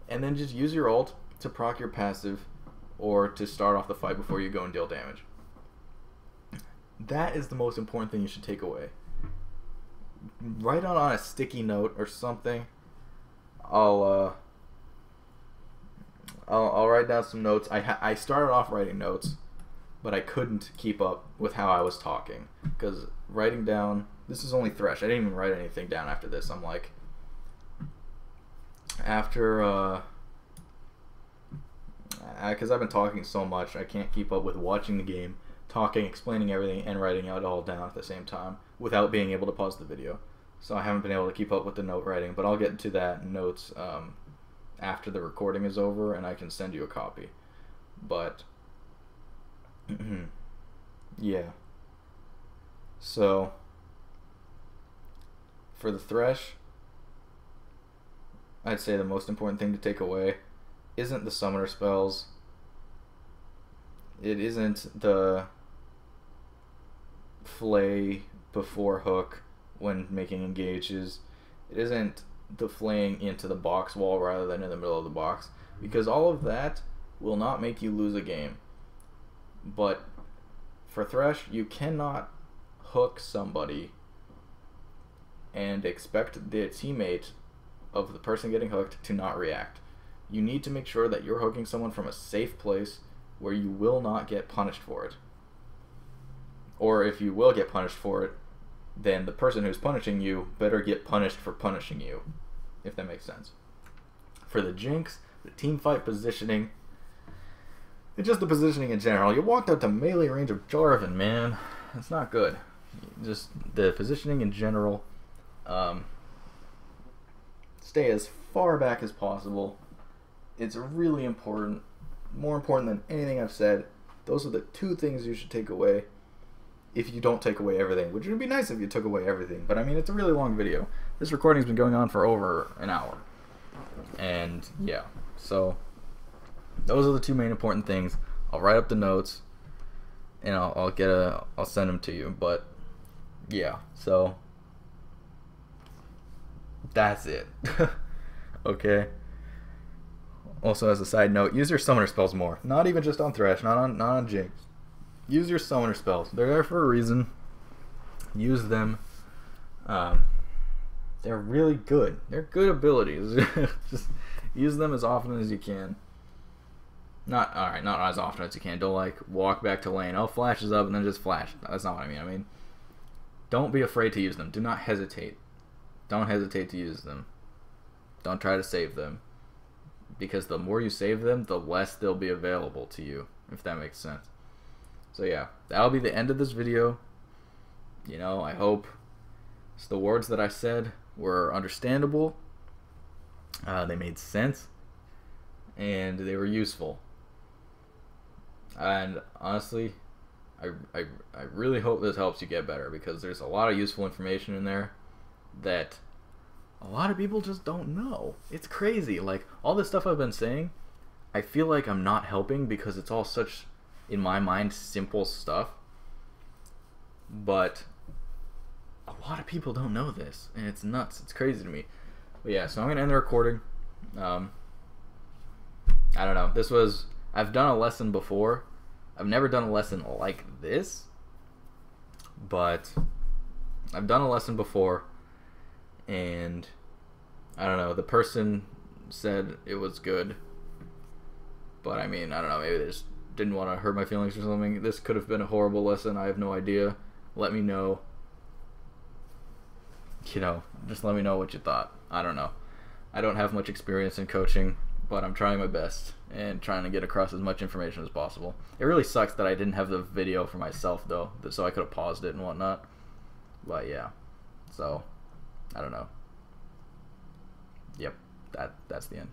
And then just use your ult to proc your passive or to start off the fight before you go and deal damage. That is the most important thing you should take away. Write it on a sticky note or something. I'll write down some notes. I started off writing notes, but I couldn't keep up with how I was talking, because writing down, this is only Thresh. I didn't even write anything down after this. I'm like, because I've been talking so much, I can't keep up with watching the game, talking, explaining everything, and writing it all down at the same time without being able to pause the video. So I haven't been able to keep up with the note writing, but I'll get to that notes after the recording is over, and I can send you a copy. But yeah. So for the Thresh, I'd say the most important thing to take away isn't the summoner spells. It isn't the flay before hook when making engages. It isn't the flaying into the box wall rather than in the middle of the box, because all of that will not make you lose a game. But for Thresh, you cannot hook somebody and expect the teammate of the person getting hooked to not react. You need to make sure that you're hooking someone from a safe place where you will not get punished for it. Or if you will get punished for it, then the person who's punishing you better get punished for punishing you, if that makes sense. For the Jinx, the team fight positioning, and just the positioning in general, you walked out to melee range of Jarvan, man. That's not good. Just the positioning in general, stay as far back as possible. It's really important, more important than anything I've said. Those are the two things you should take away if you don't take away everything, which would be nice if you took away everything. But I mean, it's a really long video. This recording's been going on for over an hour. And yeah, so those are the two main important things. I'll write up the notes and I'll send them to you. But yeah, so that's it. Okay. Also, as a side note, use your summoner spells more. Not even just on Thresh, not on Jinx. Use your summoner spells. They're there for a reason. Use them. They're really good. They're good abilities. Just use them as often as you can. Not as often as you can. Don't like walk back to lane. Oh, flashes up and then just flash. That's not what I mean. I mean, don't be afraid to use them. Do not hesitate. Don't hesitate to use them. Don't try to save them, because the more you save them, the less they'll be available to you, if that makes sense. So yeah, that'll be the end of this video. You know, I hope the words that I said were understandable. They made sense, and they were useful. And honestly, I really hope this helps you get better, because there's a lot of useful information in there that a lot of people just don't know. It's crazy. Like, all this stuff I've been saying, I feel like I'm not helping because it's all such, in my mind, simple stuff. But a lot of people don't know this, and it's nuts. It's crazy to me. But yeah, so I'm going to end the recording. I don't know. I've done a lesson before. I've never done a lesson like this, but I've done a lesson before, and I don't know, the person said it was good, but I mean, I don't know, maybe they just didn't want to hurt my feelings or something. This could have been a horrible lesson. I have no idea. Let me know. You know, just let me know what you thought. I don't know. I don't have much experience in coaching, but I'm trying my best and trying to get across as much information as possible. It really sucks that I didn't have the video for myself, though, so I could have paused it and whatnot. But yeah, so I don't know. Yep, that's the end.